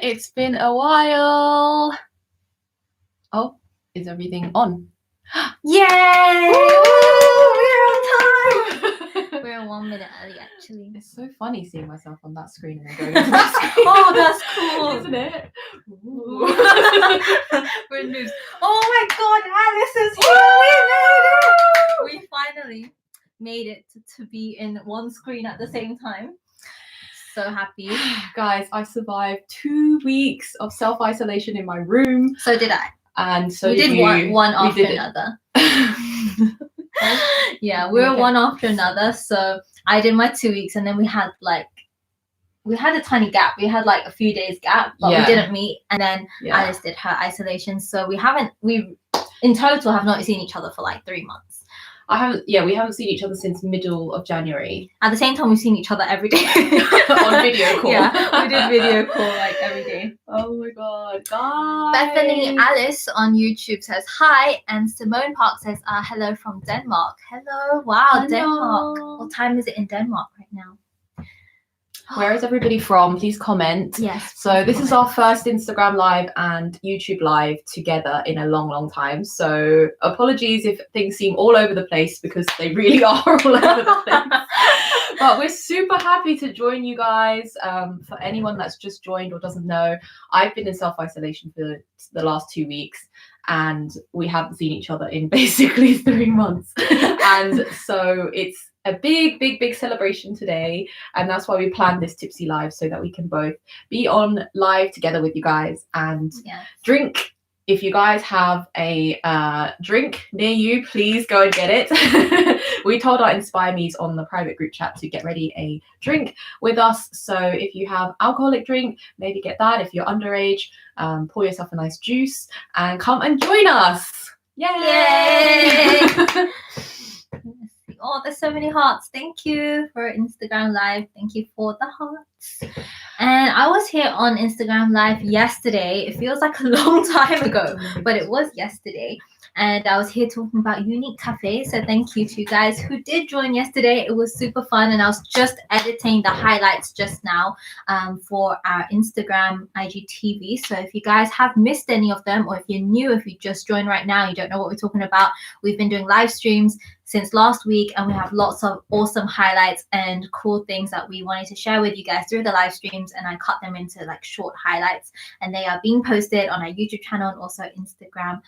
It's been a while. Oh, is everything on? Yay! We're on time. We're 1 minute early, actually. It's so funny seeing myself on that screen and then going into that screen. Oh, that's cool, isn't it? We're noobs. Oh my God, Alice is here. We made it. We finally made it to be in one screen at the same time. So happy. Guys, I survived 2 weeks of self-isolation in my room. So did I. And so we did you. one after another. Yeah, we were one after another. So I did my 2 weeks, and then we had a tiny gap. We had like a few days gap, but we didn't meet. And then Alice did her isolation. So we in total have not seen each other for like 3 months. We haven't seen each other since middle of January. At the same time, we've seen each other every day. On video call. Yeah, we did video call like every day. Oh my God, guys. Bethany Alice on YouTube says hi, and Simone Park says hello from Denmark. Hello. Wow, hello. Denmark. What time is it in Denmark right now? Where is everybody from? Please comment. Yes. So this is our first Instagram live and YouTube live together in a long time. So apologies if things seem all over the place, because they really are all over the place. But we're super happy to join you guys. For anyone that's just joined or doesn't know, I've been in self-isolation for the last 2 weeks, and we haven't seen each other in basically 3 months. And so it's a big celebration today, and that's why we planned this Tipsy live, so that we can both be on live together with you guys and drink. If you guys have a drink near you, please go and get it. We told our Inspire Me's on the private group chat to get ready a drink with us. So if you have alcoholic drink, maybe get that. If you're underage, pour yourself a nice juice and come and join us. Yay! Oh, there's so many hearts. Thank you for Instagram Live. Thank you for the hearts. And I was here on Instagram Live yesterday. It feels like a long time ago, but it was yesterday. And I was here talking about Unique Cafe. So thank you to you guys who did join yesterday. It was super fun. And I was just editing the highlights just now for our Instagram IGTV. So if you guys have missed any of them, or if you're new, if you just joined right now, you don't know what we're talking about, we've been doing live streams since last week, and we have lots of awesome highlights and cool things that we wanted to share with you guys through the live streams, and I cut them into like short highlights, and they are being posted on our YouTube channel and also Instagram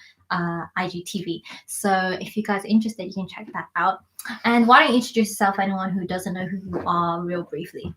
IGTV. So if you guys are interested, you can check that out. And why don't you introduce yourself, anyone who doesn't know who you are, real briefly?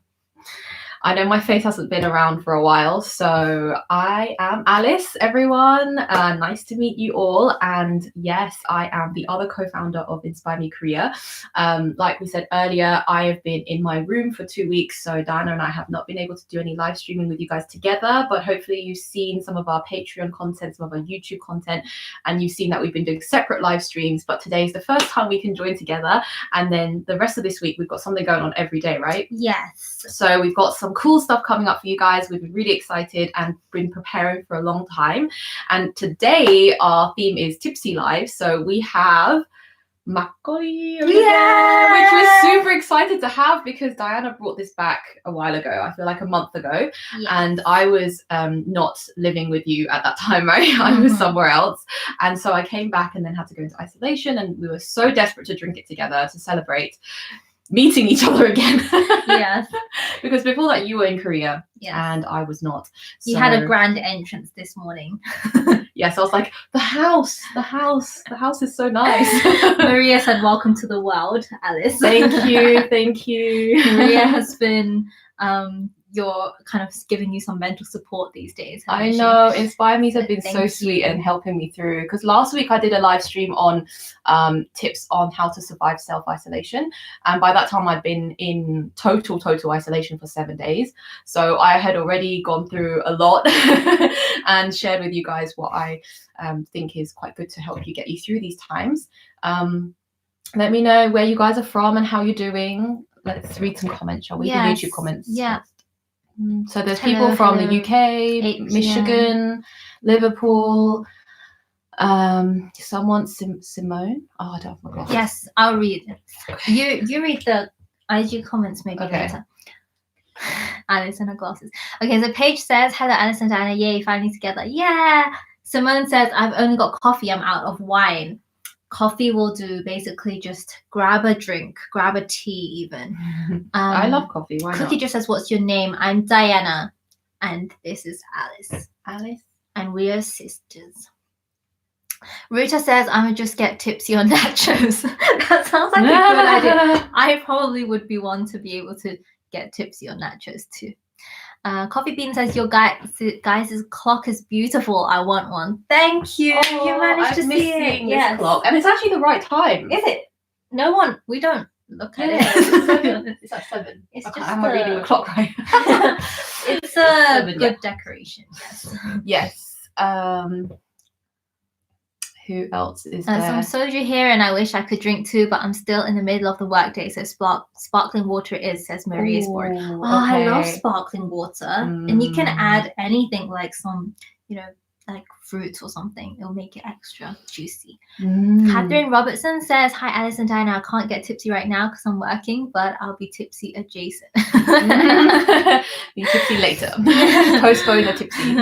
I know my face hasn't been around for a while, so I am Alice, everyone. Nice to meet you all. And yes, I am the other co-founder of Inspire Me Korea. Like we said earlier, I have been in my room for 2 weeks, so Diana and I have not been able to do any live streaming with you guys together, but hopefully you've seen some of our Patreon content, some of our YouTube content, and you've seen that we've been doing separate live streams, but today is the first time we can join together. And then the rest of this week, we've got something going on every day, right? Yes. So we've got some cool stuff coming up for you guys. We've been really excited and been preparing for a long time. And today our theme is Tipsy Live. So we have makgeolli, which we're super excited to have, because Diana brought this back a while ago. I feel like a month ago. Yes. And I was not living with you at that time, right? I was somewhere else. And so I came back and then had to go into isolation, and we were so desperate to drink it together to celebrate meeting each other again. Yes. Because before that you were in Korea, and I was not. You had a grand entrance this morning. Yes, I was like, the house is so nice. Maria said, welcome to the world, Alice. Thank you. Maria has been you're kind of giving you some mental support these days. I know. Inspire Me's have been so sweet and helping me through, because last week I did a live stream on tips on how to survive self-isolation, and by that time I'd been in total isolation for 7 days, so I had already gone through a lot and shared with you guys what I think is quite good to help you get you through these times. Let me know where you guys are from and how you're doing. Let's read some comments, shall we? Yes. The YouTube comments. Yeah. So there's people from the UK, Michigan, Liverpool, someone, Simone. Oh, I don't forget. Yes, I'll read it. Okay. You read the IG comments maybe later. Alice and her glasses. Okay, so Paige says, hello, Alice and Diana. Yay, finally together. Yeah. Simone says, I've only got coffee. I'm out of wine. Coffee will do. Basically, just grab a drink, grab a tea even. I love coffee. Why Cookie not? just says, what's your name? I'm Diana. And this is Alice. Alice. And we are sisters. Rita says, I'm going to just get tipsy on nachos. That sounds like a good idea. I probably would be one to be able to get tipsy on nachos too. Coffee Bean says, your guys' clock is beautiful. I want one. Thank you. You managed to see it. This clock. And it's actually the right time. Is it? No one, we don't look at it. It's at 7. It's just am I reading the clock right? It's a good decoration. Yes. Yes. Who else is there? Some soju here, and I wish I could drink too, but I'm still in the middle of the workday, so sparkling water is, says Maria Sport. Oh, I love sparkling water. And you can add anything like some, like fruit or something. It'll make it extra juicy. Catherine Robertson says, hi, Alice and Diana. I can't get tipsy right now because I'm working, but I'll be tipsy adjacent. Be tipsy later. Postpone the tipsy.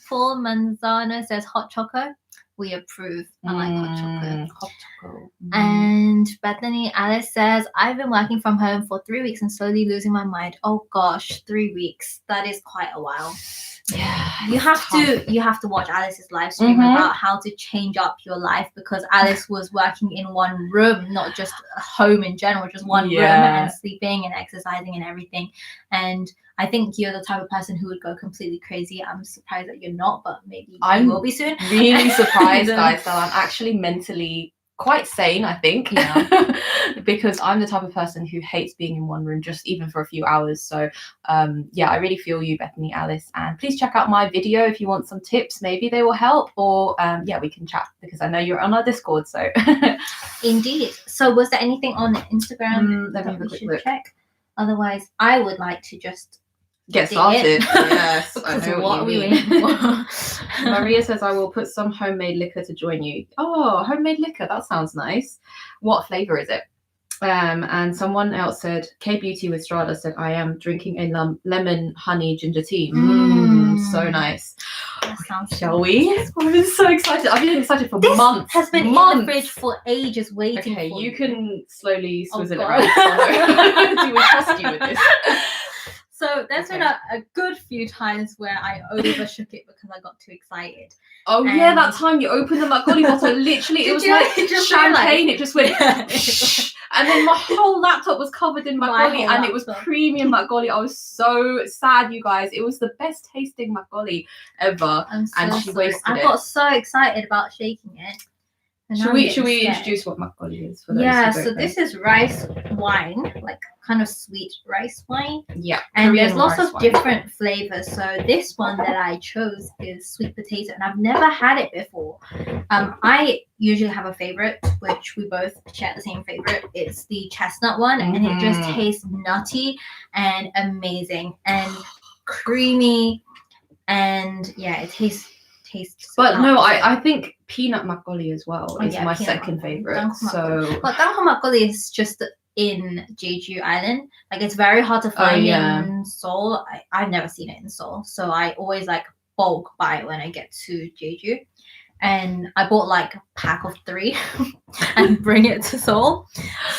Paul Manzano says, hot choco. We approve. I like hot chocolate. Hot chocolate. And Bethany Alice says, I've been working from home for 3 weeks and slowly losing my mind. Oh gosh, 3 weeks. That is quite a while. Yeah. You have to watch Alice's live stream about how to change up your life, because Alice was working in one room, not just a home in general, just one room, and sleeping and exercising and everything. And I think you're the type of person who would go completely crazy. I'm surprised that you're not, but maybe you will be soon. Really surprised, guys, that I'm actually mentally quite sane, I think. Yeah. Because I'm the type of person who hates being in one room, just even for a few hours. So yeah, I really feel you, Bethany, Alice. And please check out my video if you want some tips. Maybe they will help, or yeah, we can chat, because I know you're on our Discord. So indeed. So was there anything on Instagram let me that have a we quick should look. check? Otherwise, I would like to just get started. Yes, because I know what are we waiting for? Maria says, I will put some homemade liquor to join you. Oh, homemade liquor, that sounds nice. What flavor is it? And someone else said, K Beauty with Strada said, I am drinking a lemon honey ginger tea. So nice. That sounds Shall we? Yes, I'm so excited. I've been excited for months. Has been in the fridge for ages waiting. Okay, for you can slowly swizzle it God. around. Do we trust you with this? So there's been a good few times where I overshook it because I got too excited. Oh yeah, that time you opened the Macaulay bottle, literally it was like champagne. It just went, and then my whole laptop was covered in Macaulay, and it was premium Macaulay. I was so sad, you guys. It was the best tasting Macaulay ever, and she wasted it. I got so excited about shaking it. Should we introduce what Macaulay is? For those yeah, who don't so know? this is rice wine, like kind of sweet rice wine. Yeah, and Korean there's lots of wine. Different flavors. So this one that I chose is sweet potato, and I've never had it before. I usually have a favorite, which we both share the same favorite. It's the chestnut one, and it just tastes nutty and amazing and creamy, and yeah, it tastes. But no, I think peanut Macaulay as well is my second favorite. So, but Dangho Macaulay is just in Jeju Island. Like it's very hard to find in Seoul. I've never seen it in Seoul, so I always like bulk buy it when I get to Jeju. And I bought like a pack of 3 and bring it to Seoul.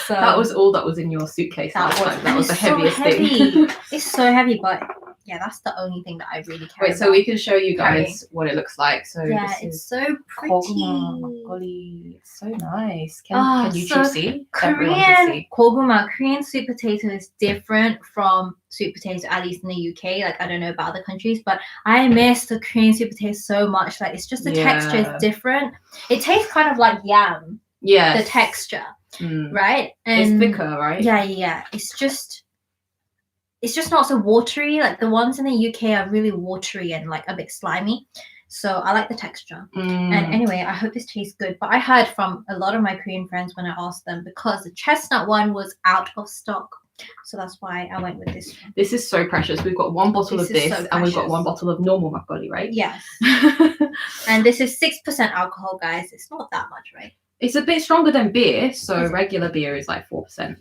So that was all that was in your suitcase. That was the heaviest thing. It's so heavy, but yeah, that's the only thing that I really carry. Wait, so we can show you guys what it looks like. So yeah, this it's is so pretty. Koguma Macaulay. So nice. Can YouTube see? Korean koguma, Korean sweet potato is different from sweet potato, at least in the UK. Like I don't know about other countries, but I miss the Korean sweet potato so much. Like it's just the texture is different. It tastes kind of like yam. Yeah. The texture, right? And it's thicker, right? Yeah. It's just not so watery. Like the ones in the UK are really watery and like a bit slimy. So I like the texture. And anyway, I hope this tastes good. But I heard from a lot of my Korean friends when I asked them, because the chestnut one was out of stock. So that's why I went with this one. This is so precious. We've got one bottle of this and we've got one bottle of normal Macaulay, right? Yes. And this is 6% alcohol, guys. It's not that much, right? It's a bit stronger than beer. So regular beer is like 4%.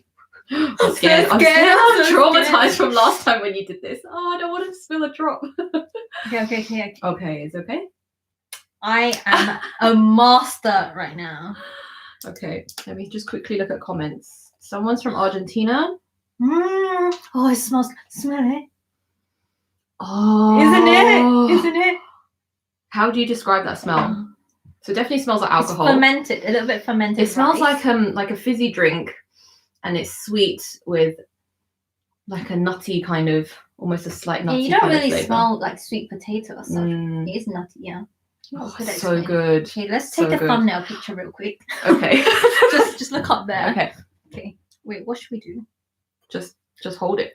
I'm scared. I'm traumatized from last time when you did this. Oh, I don't want to spill a drop. Okay. Okay, it's okay. I am a master right now. Okay, let me just quickly look at comments. Someone's from Argentina. Oh, it smells. Smell it. Oh, Isn't it? How do you describe that smell? So it definitely smells like alcohol. It's fermented, a little bit fermented. It smells rice. like a fizzy drink, and it's sweet with like a nutty kind of, almost a slight nutty. Yeah, you don't kind really of flavor. smell like sweet potato or stuff. It is nutty, yeah. Oh, it's so good. Okay, let's take the thumbnail picture real quick. Okay. just look up there. Okay. Okay. Wait, what should we do? Just hold it.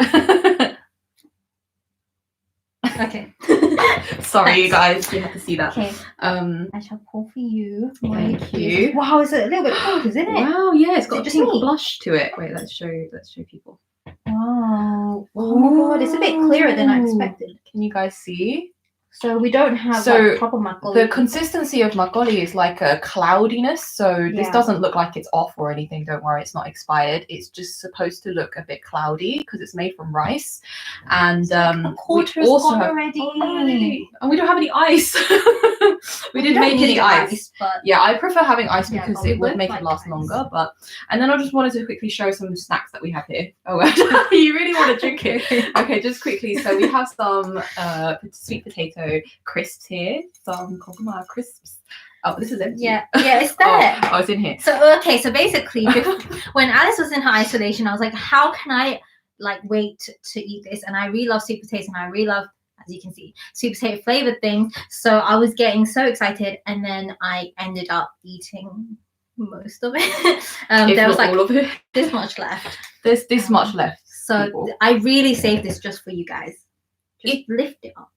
Okay. Sorry, you guys, you have to see that. Okay. I shall pour for you. Thank you. Wow, it's a little bit pink, isn't it? Wow, yeah, it's got a just pink me? blush to it. Wait, let's show people. Wow. Oh my god, it's a bit clearer than I expected. Can you guys see? So we don't have like proper makgeolli. The consistency of makgeolli is like a cloudiness. So this doesn't look like it's off or anything. Don't worry, it's not expired. It's just supposed to look a bit cloudy because it's made from rice. And we also have already. And we don't have any ice. we didn't make any ice. But yeah, I prefer having ice because it would make like it last ice. longer. And then I just wanted to quickly show some snacks that we have here. Oh, you really want to drink it? Okay, just quickly. So we have some sweet potato crisps here, some Koguma crisps. Oh, this is empty. Yeah, it's there. Oh, it's in here. So so basically, when Alice was in her isolation, I was like, how can I like wait to eat this? And I really love sweet potato, and I really love, as you can see, sweet potato flavored things. So I was getting so excited, and then I ended up eating most of it. There was like all of it. This much left. There's this much left. So I really saved this just for you guys. Just lift it up.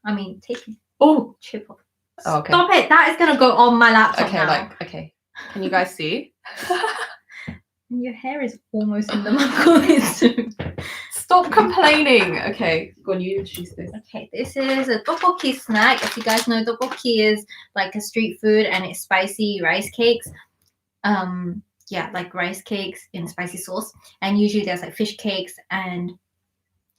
I mean, take it. Oh, chip off. Oh, okay. Stop it! That is gonna go on my laptop Okay, now. okay. Can you guys see? Your hair is almost in the makgeolli soon. Stop complaining. Okay, go on. You introduce this. Okay, this is a tteokbokki snack. If you guys know, tteokbokki is like a street food, and it's spicy rice cakes. Yeah, like rice cakes in spicy sauce, and usually there's like fish cakes and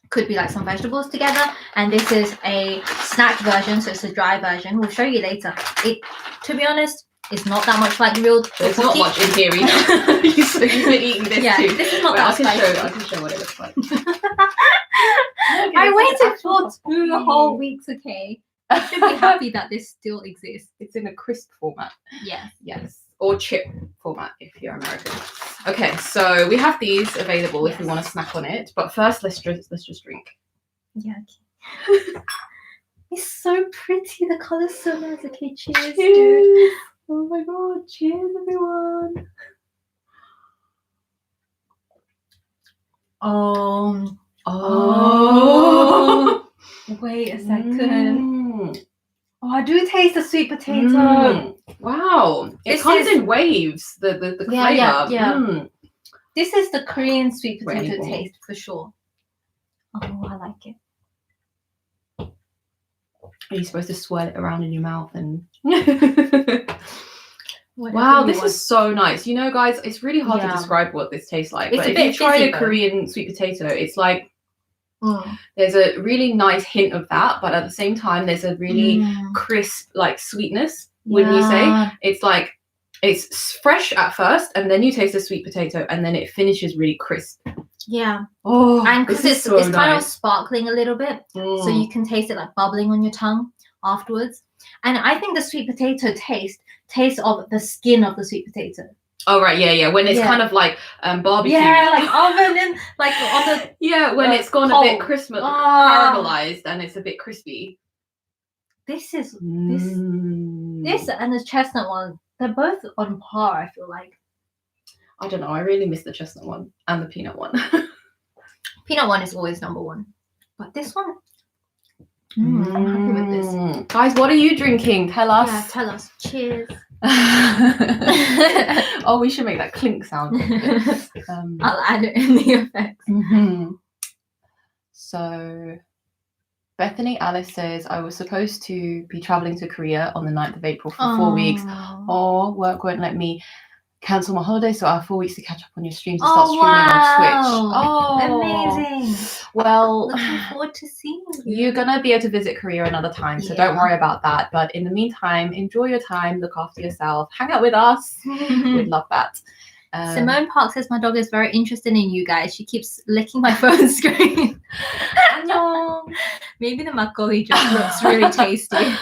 could be like some vegetables together. And this is a snack version, so it's a dry version. We'll show you later. It, to be honest, it's not that much like real tteokbokki. There's not much in here either. You've been eating this too. This is not that spicy. I can show what it looks like. I waited for 2 whole weeks, okay? I should be happy that this still exists. It's in a crisp format. Yeah. Yes. Or chip format if you're American. Okay, so we have these available if you want to snack on it. But first, let's just drink. Yeah. Okay. It's so pretty. The color's so nice. Okay, cheers. Dude. Oh my god! Cheers, everyone. Wait a second. Oh, I do taste the sweet potato. Wow. It comes in waves, the flavor. Yeah. This is the Korean sweet potato taste for sure. Oh, I like it. Are you supposed to swirl it around in your mouth and Whatever wow, this is so nice. You know, guys, it's really hard to describe what this tastes like. It's but if you try a Korean sweet potato, it's like there's a really nice hint of that, but at the same time, there's a really crisp, like sweetness. Wouldn't you say? It's like it's fresh at first, and then you taste the sweet potato, and then it finishes really crisp. Yeah. Oh, and because it's so kind of sparkling a little bit, so you can taste it like bubbling on your tongue afterwards. And I think the sweet potato tastes of the skin of the sweet potato. Oh right, yeah. When it's kind of like barbecue. Yeah, like oven and like on the when it's gone a bit caramelized and it's a bit crispy. This is this and the chestnut one. They're both on par. I feel like. I don't know. I really miss the chestnut one and the peanut one. Peanut one is always number one, but this one. I'm happy with this. Guys, what are you drinking? Tell us. Yeah, tell us. Cheers. Oh, we should make that clink sound. I'll add it in the effects. So, Bethany Alice says, I was supposed to be traveling to Korea on the 9th of April for 4 weeks. Oh, work won't let me cancel my holiday, so I have 4 weeks to catch up on your streams and Oh, start streaming on Twitch. Amazing. Well, Looking forward to seeing you. you're gonna be able to visit Korea another time, so don't worry about that. But in the meantime, enjoy your time, look after yourself, hang out with us. We'd love that. Simone Park says my dog is very interested in you guys. She keeps licking my phone screen. Maybe the makgeolli just looks really tasty.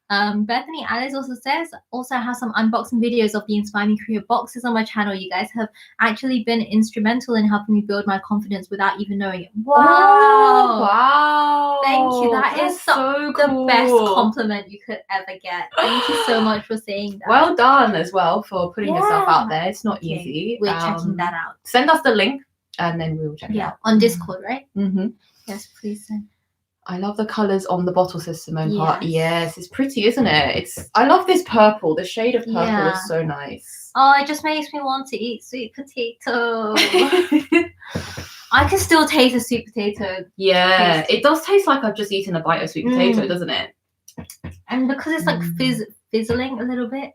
Bethany Alice also says, also have some unboxing videos of the Inspire Me Korea boxes on my channel. You guys have actually been instrumental in helping me build my confidence without even knowing it. Wow. Oh, wow. Thank you. That's so cool. The best compliment you could ever get. Thank you so much for saying that. Well done as well for putting yourself out there. It's not easy. We're checking that out. Send us the link and then we will check it out. On Discord, right? Mm-hmm. Yes, please send. I love the colours on the bottle, says Simone Park. Yes, it's pretty, isn't it? I love this purple. The shade of purple is so nice. Oh, it just makes me want to eat sweet potato. I can still taste a sweet potato. Yeah, it does taste like I've just eaten a bite of sweet potato, doesn't it? And because it's like fizzling a little bit.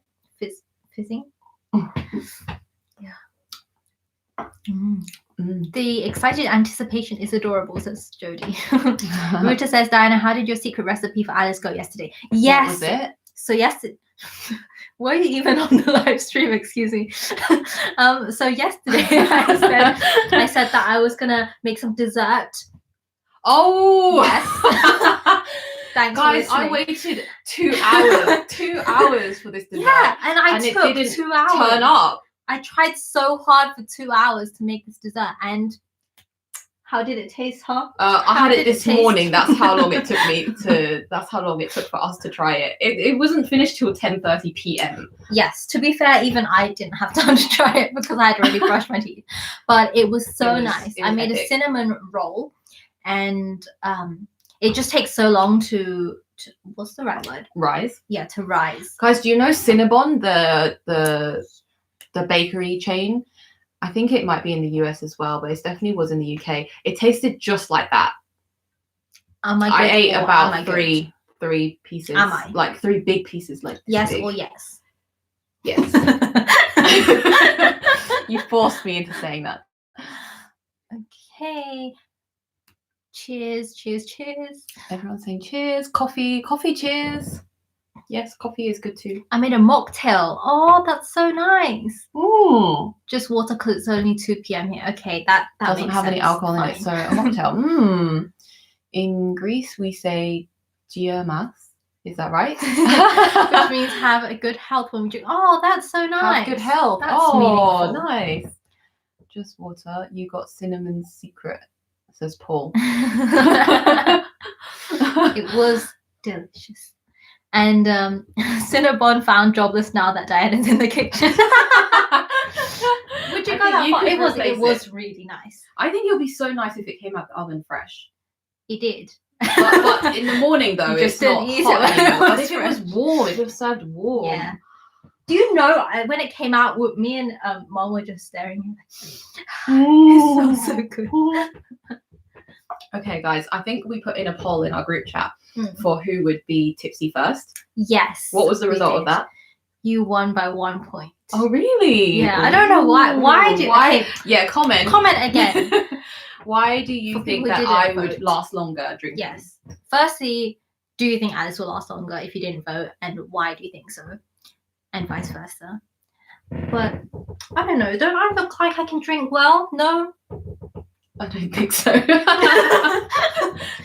Fizzing. Yeah. The excited anticipation is adorable, says Jodie. Rita says, Diana, how did your secret recipe for Alice go yesterday? Yes. What was it? So yesterday, were you even on the live stream? Excuse me. So yesterday I said that I was gonna make some dessert. Oh yes. Thanks, guys. I waited 2 hours. 2 hours for this dessert. Yeah, and it didn't 2 hours. Turn up. I tried so hard for 2 hours to make this dessert, and how did it taste, huh? I had it this morning. That's how long it took that's how long it took for us to try it. It wasn't finished till 10:30 p.m. Yes, to be fair, even I didn't have time to try it because I had already brushed my teeth. But it was so nice. I made a cinnamon roll, and it just takes so long to what's the right word? Rise. Yeah, to rise. Guys, do you know Cinnabon, the bakery chain? I think it might be in the US as well, but it definitely was in the UK. It tasted just like that. I ate about three pieces. Am I? Like 3 big pieces, like yes big. or yes? Yes. You forced me into saying that. Okay. Cheers, cheers, cheers. Everyone's saying cheers. Coffee, cheers. Yes, coffee is good too. I made a mocktail. Oh, that's so nice. Ooh. Just water because it's only 2 p.m. here. Okay, that doesn't makes have sense. any alcohol in it, so a mocktail. In Greece, we say giamas. Is that right? Which means have a good health when we drink. Oh, that's so nice. Have good health. That's meaningful. Nice. Just water. You got cinnamon secret, says Paul. It was delicious. And Cinnabon found jobless now that Diana's in the kitchen. Would you go that far? It was really nice. I think it would be so nice if it came out the oven fresh. It did. But in the morning though, it's not hot anymore. But if it was warm, if it was served warm. Yeah. Do you know when it came out, me and Mom were just staring at it. It smells so good. Okay, guys, I think we put in a poll in our group chat for who would be tipsy first. Yes. What was the result of that? You won by 1 point. Oh, really? Yeah, I don't know why. Why? Yeah, comment again. Why do you think that I would last longer drinking? Yes. Firstly, do you think Alice will last longer if you didn't vote? And why do you think so? And vice versa. But I don't know. Don't I look like I can drink well? No? I don't think so.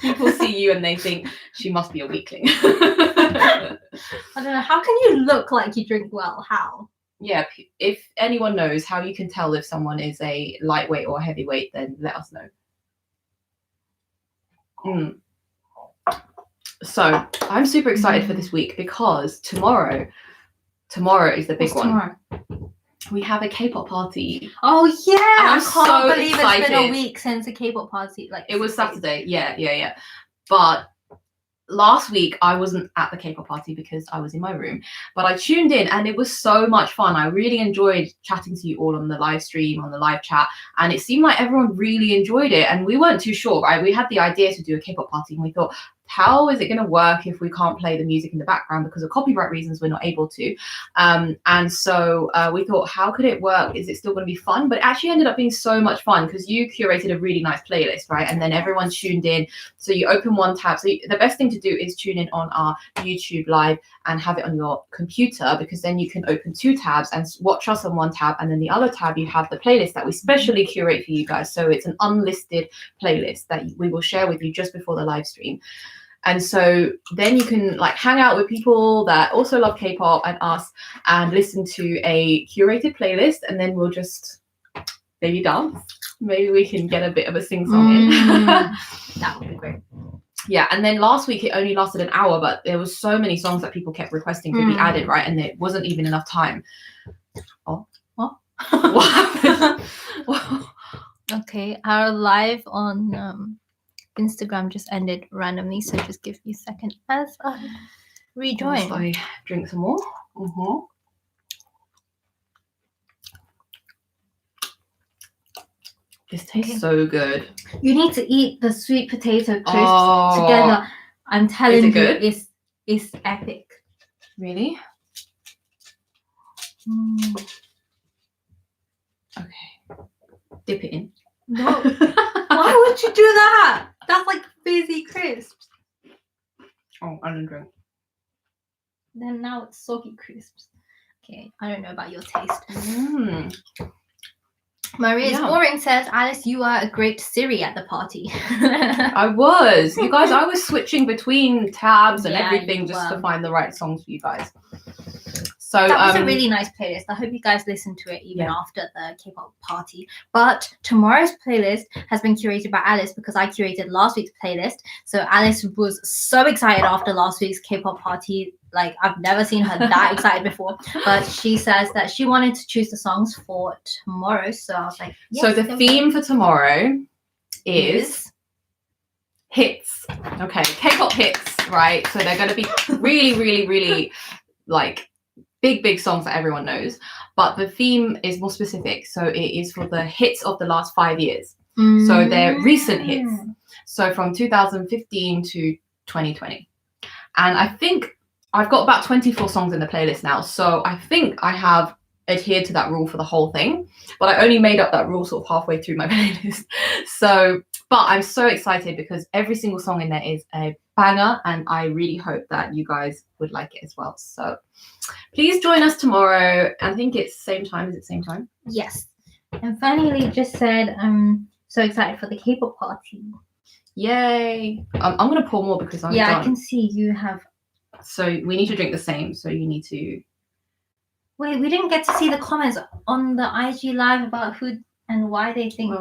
People see you and they think she must be a weakling. I don't know. How can you look like you drink well? How? Yeah, if anyone knows how you can tell if someone is a lightweight or heavyweight, then let us know. So I'm super excited for this week because tomorrow is the big one. We have a K-pop party. Oh yeah! I can't believe excited. It's been a week since a K-pop party. Like it was Saturday. Yeah. But last week I wasn't at the K-pop party because I was in my room. But I tuned in and it was so much fun. I really enjoyed chatting to you all on the live stream, on the live chat, and it seemed like everyone really enjoyed it. And we weren't too sure, right? We had the idea to do a K-pop party and we thought how is it going to work if we can't play the music in the background because of copyright reasons? We're not able to. And so we thought, how could it work? Is it still going to be fun? But it actually ended up being so much fun because you curated a really nice playlist, right? And then everyone tuned in. So you open one tab. So the best thing to do is tune in on our YouTube live and have it on your computer, because then you can open 2 tabs and watch us on one tab, and then the other tab you have the playlist that we specially curate for you guys. So it's an unlisted playlist that we will share with you just before the live stream. And so then you can like hang out with people that also love K-pop and us and listen to a curated playlist, and then we'll just maybe dance. Maybe we can get a bit of a sing-song in. That would be great. Yeah, and then last week it only lasted an hour, but there was so many songs that people kept requesting to be added, right? And there wasn't even enough time. Oh, what? What happened? Okay, our live on Instagram just ended randomly, so just give me a second as I rejoin. I drink some more. This tastes so good. You need to eat the sweet potato crisps together. I'm telling you, good? It's epic. Really? Okay. Dip it in. No. Why would you do that? That's like fizzy crisps. Oh, I don't drink. Then now it's soggy crisps. Okay, I don't know about your taste. Maria's Boring says, Alice, you are a great Siri at the party. I was. You guys, I was switching between tabs and everything just to find the right songs for you guys. So that was a really nice playlist. I hope you guys listened to it even after the K-pop party. But tomorrow's playlist has been curated by Alice because I curated last week's playlist. So Alice was so excited after last week's K-pop party. Like, I've never seen her that excited before. But she says that she wanted to choose the songs for tomorrow. So I was like, yes, so the theme for tomorrow is hits. Okay, K-pop hits, right? So they're going to be really, really, really like big songs that everyone knows, but the theme is more specific. So it is for the hits of the last 5 years. So they're recent hits. So from 2015 to 2020. And I think I've got about 24 songs in the playlist now. So I think I have adhered to that rule for the whole thing, but I only made up that rule sort of halfway through my playlist. So, but I'm so excited because every single song in there is a banger, and I really hope that you guys would like it as well. So please join us tomorrow. I think it's same time. Is it same time? Yes. And finally, just said, I'm so excited for the K-pop party. Yay. I'm going to pour more because I'm done. I can see you have. So we need to drink the same. So you need to. Wait, we didn't get to see the comments on the IG live about who and why they think.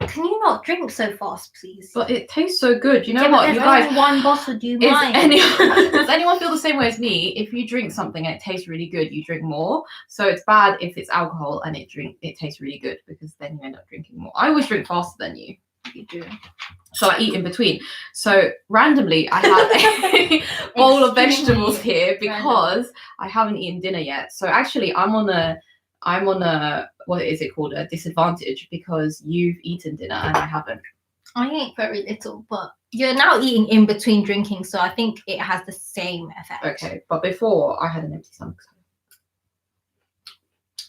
Can you not drink so fast, please? But it tastes so good. You know what? You guys, only one bottle. Do you mind? Does anyone feel the same way as me? If you drink something and it tastes really good, you drink more. So it's bad if it's alcohol and it tastes really good, because then you end up drinking more. I always drink faster than you. You do. So I eat in between. So randomly, I have a bowl of vegetables here because I haven't eaten dinner yet. So actually, I'm on a what is it called, a disadvantage, because you've eaten dinner and I haven't. I ate very little, but you're now eating in between drinking, so I think it has the same effect. Okay, but before I had an empty stomach.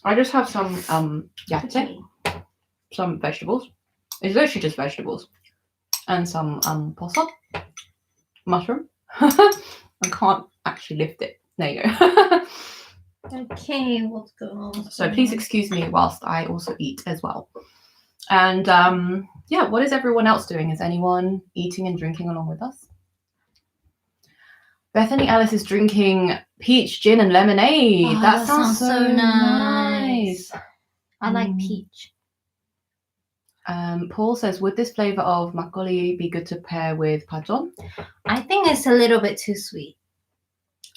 I just have some some vegetables. It's literally just vegetables and some pasta, mushroom. I can't actually lift it. There you go. Okay, what's going on? So please excuse me whilst I also eat as well. And what is everyone else doing? Is anyone eating and drinking along with us? Bethany Ellis is drinking peach gin and lemonade. Oh, that sounds so nice. I like peach. Paul says, would this flavour of makgeolli be good to pair with pajon? I think it's a little bit too sweet.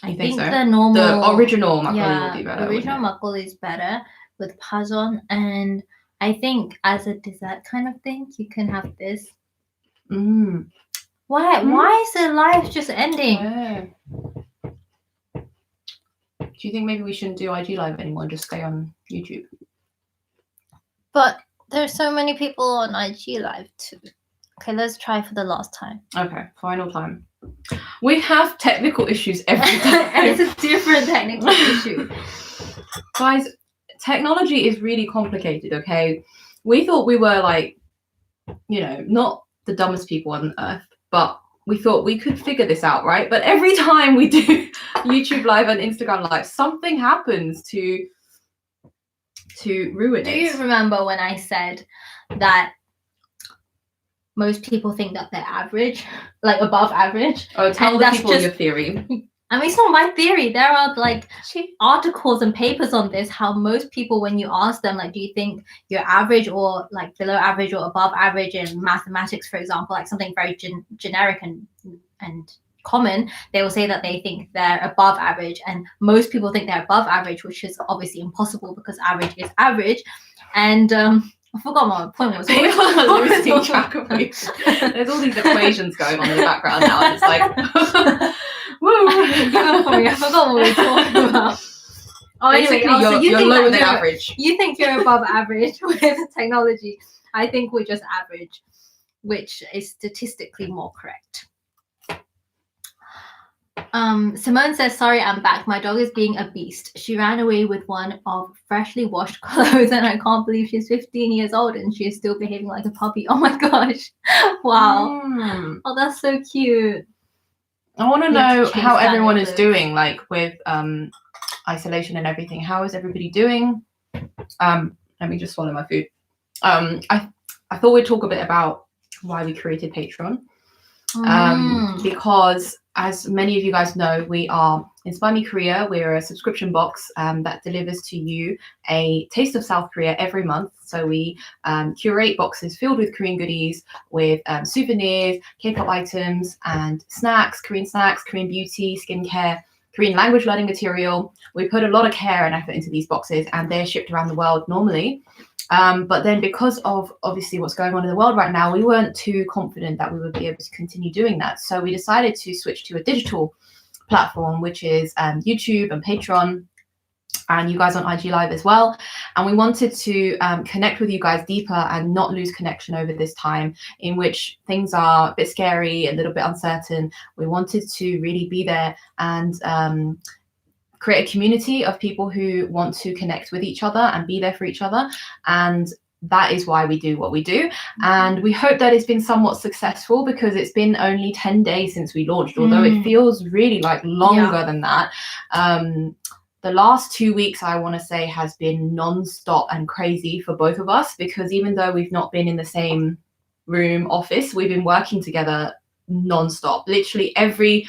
I think so? the original makgeolli will be better. The original makgeolli is better with pajon, and I think as a dessert kind of thing, you can have this. Why is the live just ending? Yeah. Do you think maybe we shouldn't do IG live anymore and just stay on YouTube? But there's so many people on IG live too. Okay, let's try for the last time. Okay, final time. We have technical issues every time. And it's a different technical issue. Guys, technology is really complicated, okay? We thought we were like, you know, not the dumbest people on earth, but we thought we could figure this out, right? But every time we do YouTube Live and Instagram Live, something happens to ruin it. Do you remember when I said that most people think that they're average, like above average? Oh, tell And the that's people just- your theory. I mean, it's not my theory. There are like articles and papers on this, how most people, when you ask them, like, do you think you're average or like below average or above average in mathematics, for example, like something very generic and common, they will say that they think they're above average. And most people think they're above average, which is obviously impossible because average is average. And I forgot what my point was. People are losing track of me. There's all these equations going on in the background now, and it's like, woo! I forgot what we were talking about. Oh, Basically, anyway, so you you're think lower that than average. You think you're above average with technology. I think we're just average, which is statistically more correct. Simone says, sorry, I'm back. My dog is being a beast. She ran away with one of freshly washed clothes, and I can't believe she's 15 years old and she is still behaving like a puppy. Oh my gosh. Wow. Oh, that's so cute. I want to You have know to chase how down everyone your is clothes. doing, like with isolation and everything. How is everybody doing? Let me just swallow my food. I thought we'd talk a bit about why we created Patreon. Because as many of you guys know, we are Inspire Me Korea. We're a subscription box that delivers to you a taste of South Korea every month. So we curate boxes filled with Korean goodies, with souvenirs, K-pop items, and snacks, Korean beauty, skincare, Korean language learning material. We put a lot of care and effort into these boxes, and they're shipped around the world normally. But then because of obviously what's going on in the world right now, we weren't too confident that we would be able to continue doing that. So we decided to switch to a digital platform, which is YouTube and Patreon, and you guys on IG Live as well. And we wanted to connect with you guys deeper and not lose connection over this time in which things are a bit scary, a little bit uncertain. We wanted to really be there and create a community of people who want to connect with each other and be there for each other. And that is why we do what we do. And we hope that it's been somewhat successful, because it's been only 10 days since we launched, although it feels really like longer than that. The last 2 weeks, I want to say, has been non-stop and crazy for both of us, because even though we've not been in the same room office, we've been working together non-stop, literally every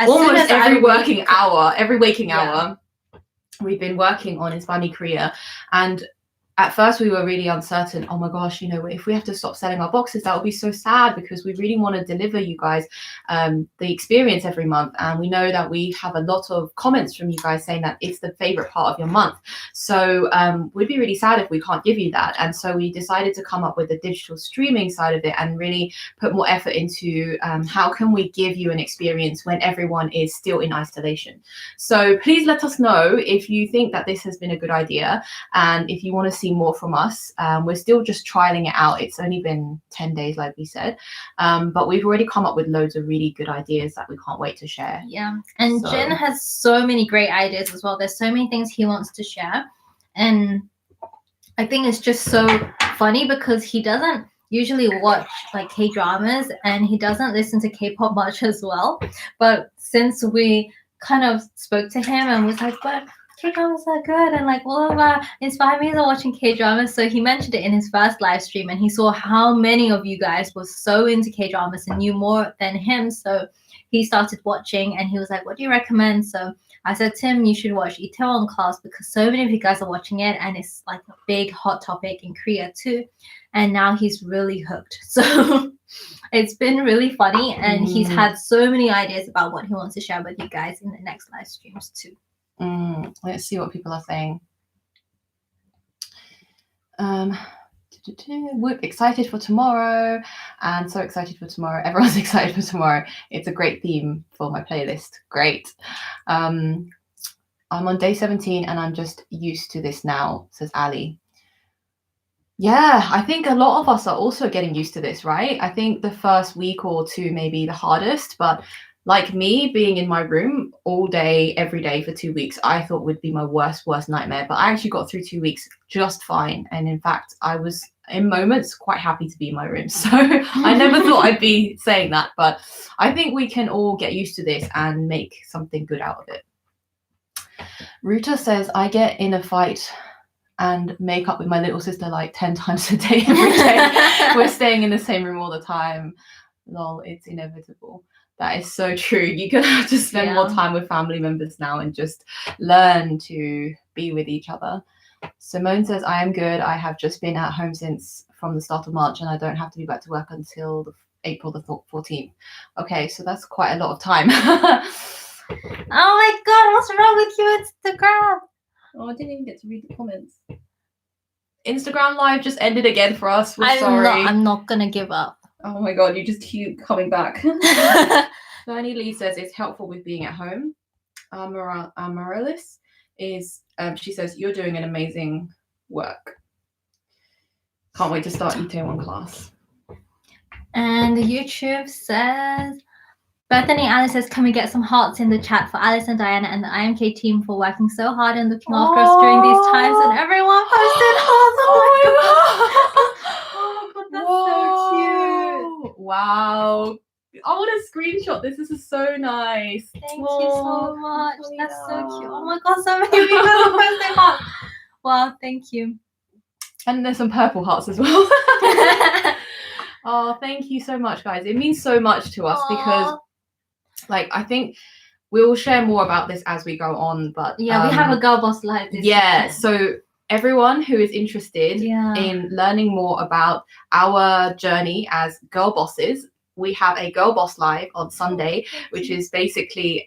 waking hour, we've been working on Inspire Me Korea. And at first we were really uncertain. Oh my gosh, you know, if we have to stop selling our boxes, that would be so sad, because we really want to deliver you guys the experience every month. And we know that we have a lot of comments from you guys saying that it's the favorite part of your month. So we'd be really sad if we can't give you that. And so we decided to come up with the digital streaming side of it and really put more effort into how can we give you an experience when everyone is still in isolation. So please let us know if you think that this has been a good idea, and if you want to see more from us. We're still just trialing it out. It's only been 10 days, like we said, but we've already come up with loads of really good ideas that we can't wait to share. Yeah, and Jin has so many great ideas as well. There's so many things he wants to share, and I think it's just so funny because he doesn't usually watch like K-dramas and he doesn't listen to K-pop much as well. But since we kind of spoke to him and was like, but K-dramas are good, and like all of our Inspire Me are watching K-dramas. So he mentioned it in his first live stream, and he saw how many of you guys were so into K-dramas and knew more than him. So he started watching and he was like, what do you recommend? So I said, Tim, you should watch Itaewon Class, because so many of you guys are watching it and it's like a big hot topic in Korea too. And now he's really hooked. So it's been really funny, and he's had so many ideas about what he wants to share with you guys in the next live streams too. Let's see what people are saying. We're excited for tomorrow, and so excited for tomorrow. Everyone's excited for tomorrow. It's a great theme for my playlist. Great. I'm on day 17 and I'm just used to this now, says Ali. Yeah, I think a lot of us are also getting used to this, right? I think the first week or two may be the hardest, but like me being in my room all day, every day for 2 weeks, I thought would be my worst nightmare. But I actually got through 2 weeks just fine. And in fact, I was in moments quite happy to be in my room. So I never thought I'd be saying that, but I think we can all get used to this and make something good out of it. Ruta says, I get in a fight and make up with my little sister like 10 times a day every day. We're staying in the same room all the time. Lol, it's inevitable. That is so true. You're gonna have to spend more time with family members now and just learn to be with each other. Simone says, I am good. I have just been at home from the start of March and I don't have to be back to work until April the 14th. Okay, so that's quite a lot of time. Oh my god, what's wrong with you, Instagram? Oh, I didn't even get to read the comments. Instagram Live just ended again for us. We're sorry. I'm not gonna give up. Oh my god, you just keep coming back. Bernie Lee says it's helpful with being at home. Amarilis is, she says, you're doing an amazing work. Can't wait to start Itaewon class. And YouTube says, Bethany Alice says, can we get some hearts in the chat for Alice and Diana and the IMK team for working so hard and looking after us during these times? And everyone posted hearts. Oh my god. Oh my god, that's so cute. Wow. I want to screenshot this. This is so nice. Thank you so much. That's so cute. Oh my god, so many people are posting hearts. Wow, thank you. And there's some purple hearts as well. Oh, thank you so much, guys. It means so much to us because, like, I think we'll share more about this as we go on. But yeah, we have a Girl Boss Live this weekend. So everyone who is interested in learning more about our journey as girl bosses, we have a Girl Boss Live on Sunday, which is basically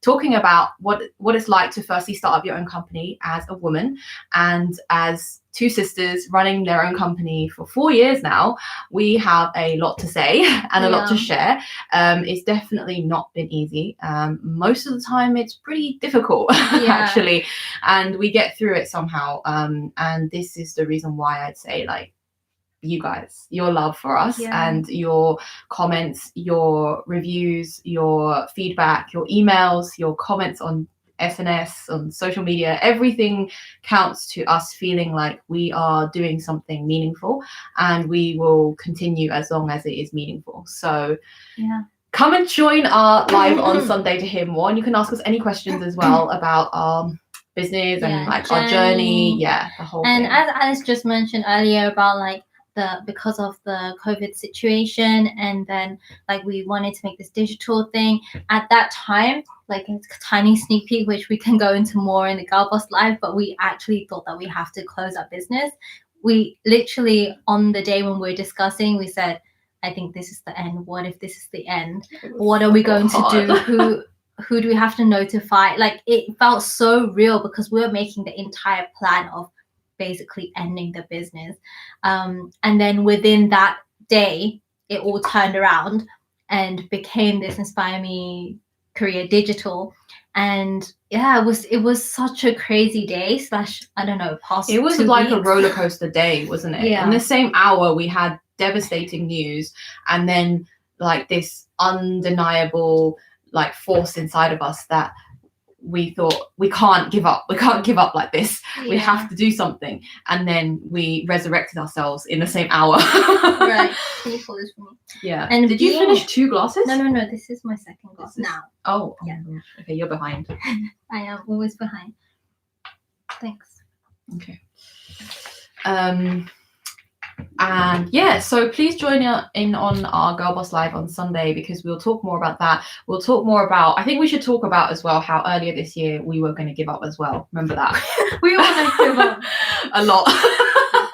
talking about what it's like to firstly start up your own company as a woman, and as two sisters running their own company for 4 years now. We have a lot to say and a lot to share. It's definitely not been easy. Most of the time it's pretty difficult actually, and we get through it somehow. And this is the reason why I'd say, like, you guys, your love for us and your comments, your reviews, your feedback, your emails, your comments on SNS, on social media, everything counts to us feeling like we are doing something meaningful, and we will continue as long as it is meaningful. So come and join our live on Sunday to hear more, and you can ask us any questions as well about our business and like our journey, the whole thing. And as Alice just mentioned earlier about like because of the COVID situation, and then like we wanted to make this digital thing at that time, like a tiny sneak peek, which we can go into more in the Girl Boss Live, but we actually thought that we have to close our business. We literally, on the day when we were discussing, we said, I think this is the end. What if this is the end? What are we going to do? Who do we have to notify? Like, it felt so real because we were making the entire plan of basically ending the business, and then within that day it all turned around and became this Inspire Me Korea Digital. And it was such a crazy day / I don't know, past it was 2 like weeks. a roller coaster day, wasn't it? In the same hour we had devastating news, and then like this undeniable like force inside of us that we thought, we can't give up like this. We have to do something. And then we resurrected ourselves in the same hour. Right. Can you pour this for me? Yeah. And did you finish 2 glasses? No, this is my second glass now. Oh yeah. Okay, you're behind. I am always behind. Thanks. Okay. And so please join in on our Girl Boss Live on Sunday, because we'll talk more about that. We'll talk more about, I think we should talk about as well how earlier this year we were going to give up as well. Remember that? We always give up a lot.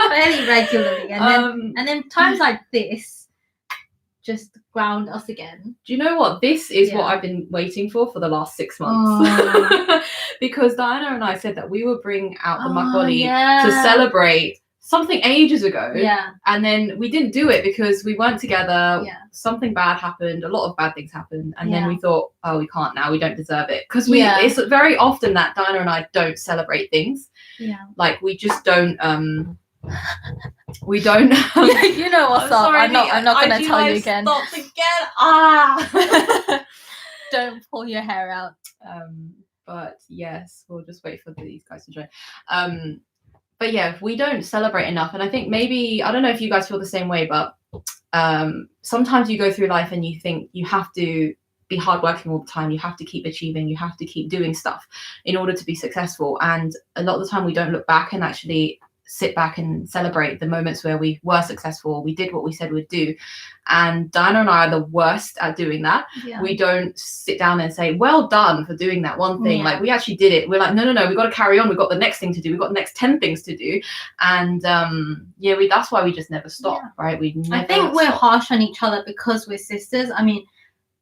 Fairly regularly. And then times like this just ground us again. Do you know what? This is what I've been waiting for the last 6 months. Because Diana and I said that we would bring out the makgeolli to celebrate something ages ago, and then we didn't do it because we weren't together. Something bad happened, a lot of bad things happened, and then we thought, oh, we can't now, we don't deserve it, because it's very often that Diana and I don't celebrate things. Like we just don't We don't. You know what's up. Sorry, I'm not gonna tell you again. Stopped again. Ah. Don't pull your hair out. But yes, we'll just wait for these guys to join. But yeah, we don't celebrate enough, and I think maybe, I don't know if you guys feel the same way, but sometimes you go through life and you think you have to be hardworking all the time, you have to keep achieving, you have to keep doing stuff in order to be successful, and a lot of the time we don't look back and actually sit back and celebrate the moments where we were successful, we did what we said we'd do. And Diana and I are the worst at doing that. Yeah. We don't sit down and say, well done for doing that one thing. Yeah. Like, we actually did it. We're like, no, we've got to carry on. We've got the next thing to do. We've got the next 10 things to do. And that's why we just never stop, right? We never I think we're harsh on each other because we're sisters. I mean,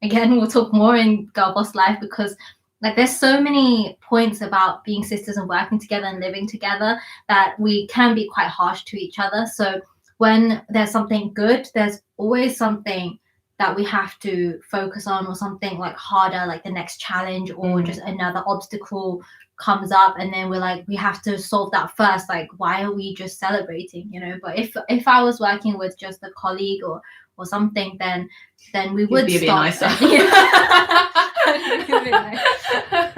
again, we'll talk more in Girl Boss Life, because like there's so many points about being sisters and working together and living together that we can be quite harsh to each other. So when there's something good, there's always something that we have to focus on, or something like harder, like the next challenge, or just another obstacle comes up, and then we're like, we have to solve that first. Like, why are we just celebrating, you know? But if I was working with just a colleague or something, then we would be a bit nicer.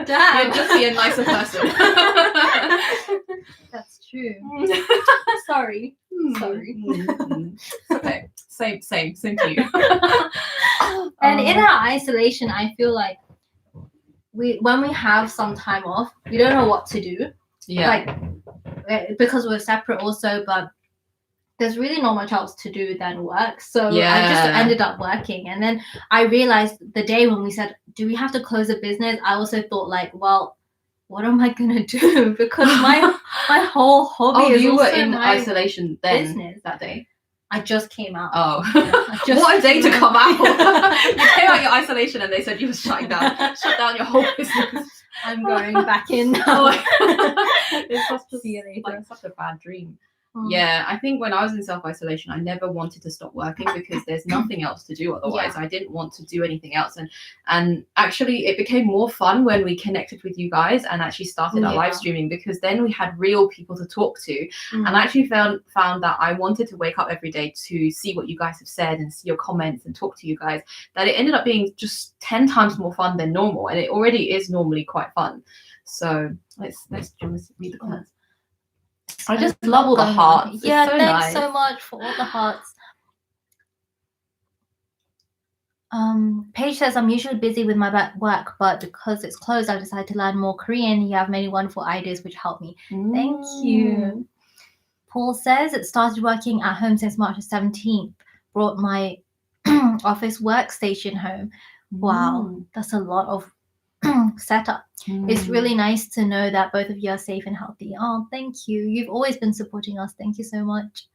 Damn. You'd just be a nicer person. That's true. Sorry. Okay. Same to you. And in our isolation, I feel like when we have some time off, we don't know what to do. Yeah. Like, because we're separate also, but there's really not much else to do than work. So I just ended up working. And then I realized the day when we said, do we have to close a business? I also thought like, well, what am I going to do? Because my whole hobby is you also were in my isolation then business. that day? I just came out. Oh. What a day to come out. You came out your isolation and they said you were shut down your whole business. I'm going back in now. It's See you later. such a bad dream. Yeah, I think when I was in self-isolation, I never wanted to stop working because there's nothing else to do otherwise. I didn't want to do anything else. And actually it became more fun when we connected with you guys and actually started our live streaming, because then we had real people to talk to. And I actually found that I wanted to wake up every day to see what you guys have said and see your comments and talk to you guys, that it ended up being just 10 times more fun than normal. And it already is normally quite fun. So let's read the comments. I just love all the hearts. Yeah, it's so thanks nice. so much for all the hearts. Paige says, I'm usually busy with my work, but because it's closed, I've decided to learn more Korean. You have many wonderful ideas which help me. Thank you. Paul says, it started working at home since March 17th. Brought my office workstation home. Wow, that's a lot of setup. It's really nice to know that both of you are safe and healthy. Oh, thank you. You've always been supporting us. Thank you so much.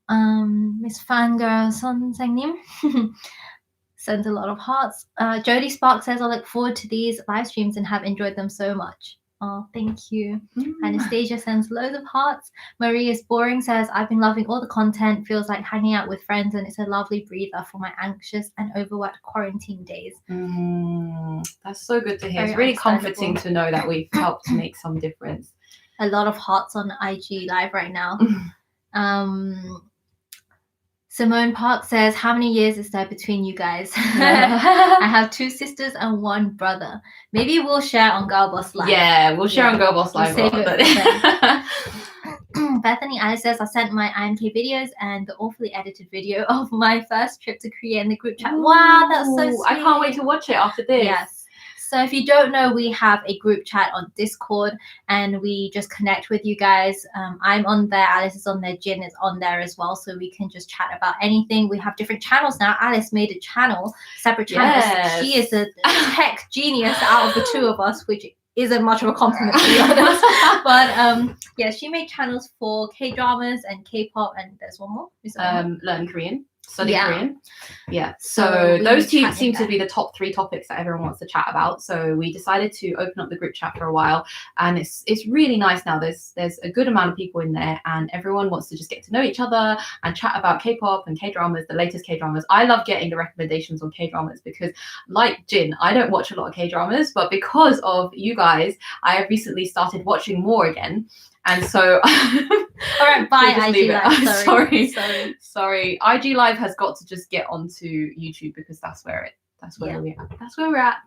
Miss Fangirl 선생님 sends a lot of hearts. Jody Spark says, I look forward to these live streams and have enjoyed them so much. Oh, thank you. Anastasia sends loads of hearts. Maria's Boring says, I've been loving all the content. Feels like hanging out with friends, and it's a lovely breather for my anxious and overworked quarantine days. That's so good to hear. Very It's really comforting to know that we've helped to make some difference. A lot of hearts on IG Live right now. Simone Park says, how many years is there between you guys? I have 2 sisters and 1 brother. Maybe we'll share on Girl Boss Live. Yeah, we'll share on Girl Boss Live. Bethany Alice says, I sent my IMK videos and the awfully edited video of my first trip to Korea in the group chat. Wow, that's so sweet. I can't wait to watch it after this. Yes. So if you don't know, we have a group chat on Discord and we just connect with you guys. I'm on there, Alice is on there, Jin is on there as well. So we can just chat about anything. We have different channels now. Alice made a channel, separate channels. Yes. She is a tech genius out of the 2 of us, which isn't much of a compliment to be honest. But yeah, she made channels for K-dramas and K-pop, and there's one more. Learn Korean. Study Korean. Yeah. So So those 2 seem to be the top 3 topics that everyone wants to chat about. So we decided to open up the group chat for a while, and it's really nice now. There's a good amount of people in there, and everyone wants to just get to know each other and chat about K-pop and K-dramas, the latest K-dramas. I love getting the recommendations on K-dramas because, like Jin, I don't watch a lot of K-dramas, but because of you guys, I have recently started watching more again. And so All right, bye, we'll just IG leave it. Live. Sorry. Sorry. IG Live has got to just get onto YouTube because that's where we're at.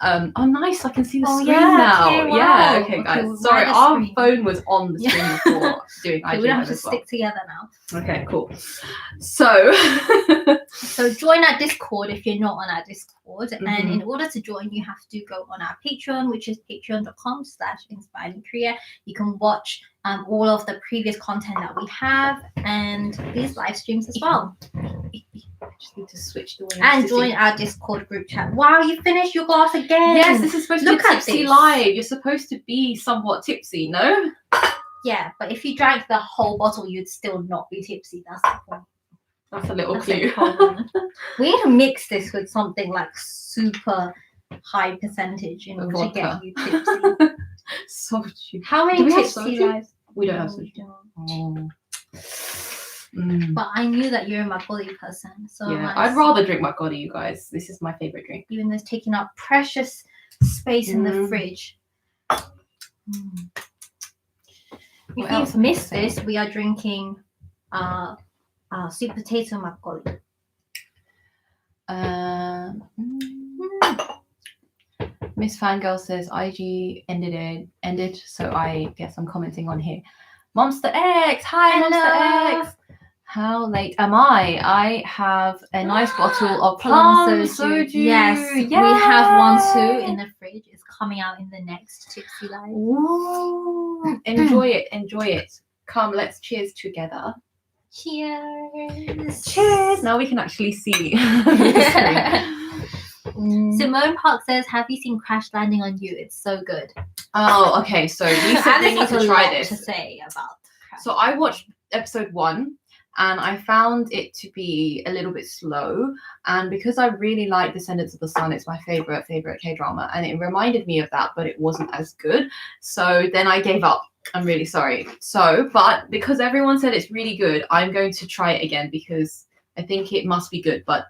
Oh, nice. I can see the screen now. Okay, wow. Yeah. Okay, Okay, guys. we'll Sorry, write the our screen. phone was on the screen Yeah. before doing Okay, IG we don't Live have to as well. stick together now. Okay, cool. So, So join our Discord if you're not on our Discord. And Mhm. in order to join, you have to go on our Patreon, which is patreon.com/inspiringkorea. You can watch all of the previous content that we have and these live streams as well. I just need to switch the way. And join our Discord group chat. Wow, you finished your glass again. Yes, this is supposed to Look be at tipsy this. live. You're supposed to be somewhat tipsy, no? Yeah, but if you drank the whole bottle, you'd still not be tipsy. That's the point. That's a little That's the clue. problem. We need to mix this with something like super high percentage in order to get you tipsy. Soju. How Do many we have tipsy soju? lives? We don't have No, we soju. don't. Oh. But I knew that you're a makgeolli person, so Yeah, I'd rather drink makgeolli, you guys. This is my favorite drink. even though it's taking up precious space in the fridge. What If else you've have we missed got? this, we are drinking sweet potato makgeolli. Miss Fangirl says IG ended, so I guess I'm commenting on here. Monster X, hi Hello. Monster X. How late am I? I have a nice bottle of plum soju. Yes, we have one too in the fridge. It's coming out in the next Tipsy Live. Ooh, enjoy it. Come, let's cheers together. Cheers. Cheers. Now we can actually see the screen. Simone Park says, "Have you seen Crash Landing on You? It's so good." Oh, okay. So we said we Alice need has to a try lot this. to say about Crash So I watched episode 1 and I found it to be a little bit slow. And because I really like Descendants of the Sun, it's my favorite K-drama. And it reminded me of that, but it wasn't as good. So then I gave up. I'm really sorry. But because everyone said it's really good, I'm going to try it again because I think it must be good. But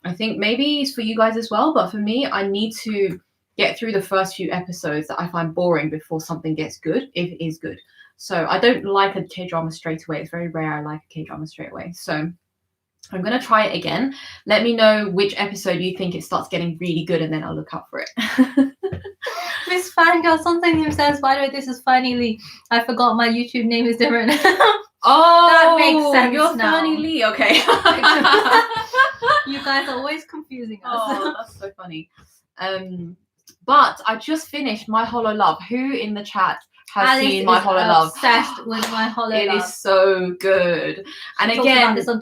I think maybe it's for you guys as well. But for me, I need to get through the first few episodes that I find boring before something gets good, if it is good. So I don't like a K-drama straight away. It's very rare I like a K-drama straight away. So I'm going to try it again. Let me know which episode you think it starts getting really good and then I'll look out for it. Miss Fangirl, something says, "By the way, this is Fanny Lee. I forgot my YouTube name is different." Oh, that makes sense. You're now. Fanny Lee. Okay. You guys are always confusing us. Oh, that's so funny. But I just finished My Hollow Love. Who in the chat has Alice seen My is Hollow Love? obsessed with My Hollow It Love. is so good. And She talks about again, this on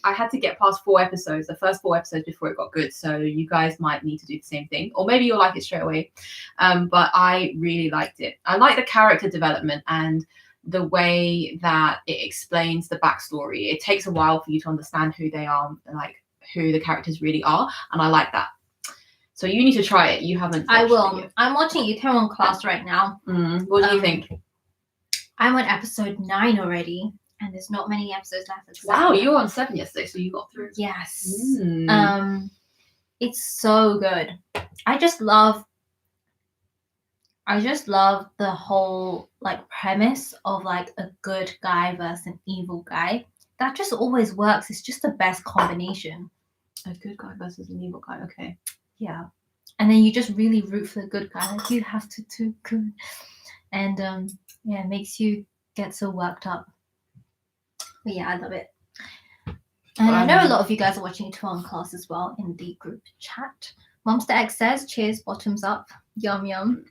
I had to get past 4 episodes, the first 4 episodes before it got good. So you guys might need to do the same thing, or maybe you'll like it straight away. But I really liked it. I like the character development and the way that it explains the backstory. It takes a while for you to understand who they are, like who the characters really are, and I like that. So you need to try it. You haven't. I will. It yet. I'm watching Itaewon Class right now. What do you think? I'm on episode 9 already, and there's not many episodes left. Wow, you were on 7 yesterday, so you got through. Yes. It's so good. I just love the whole like premise of like a good guy versus an evil guy. That just always works. It's just the best combination. A good guy versus an evil guy. Okay. Yeah. And then you just really root for the good guy. Like, you have to do good. And it makes you get so worked up. But yeah, I love it. And I know a lot of you guys are watching Itaewon Class as well in the group chat. Momster X says, "Cheers, bottoms up. Yum yum."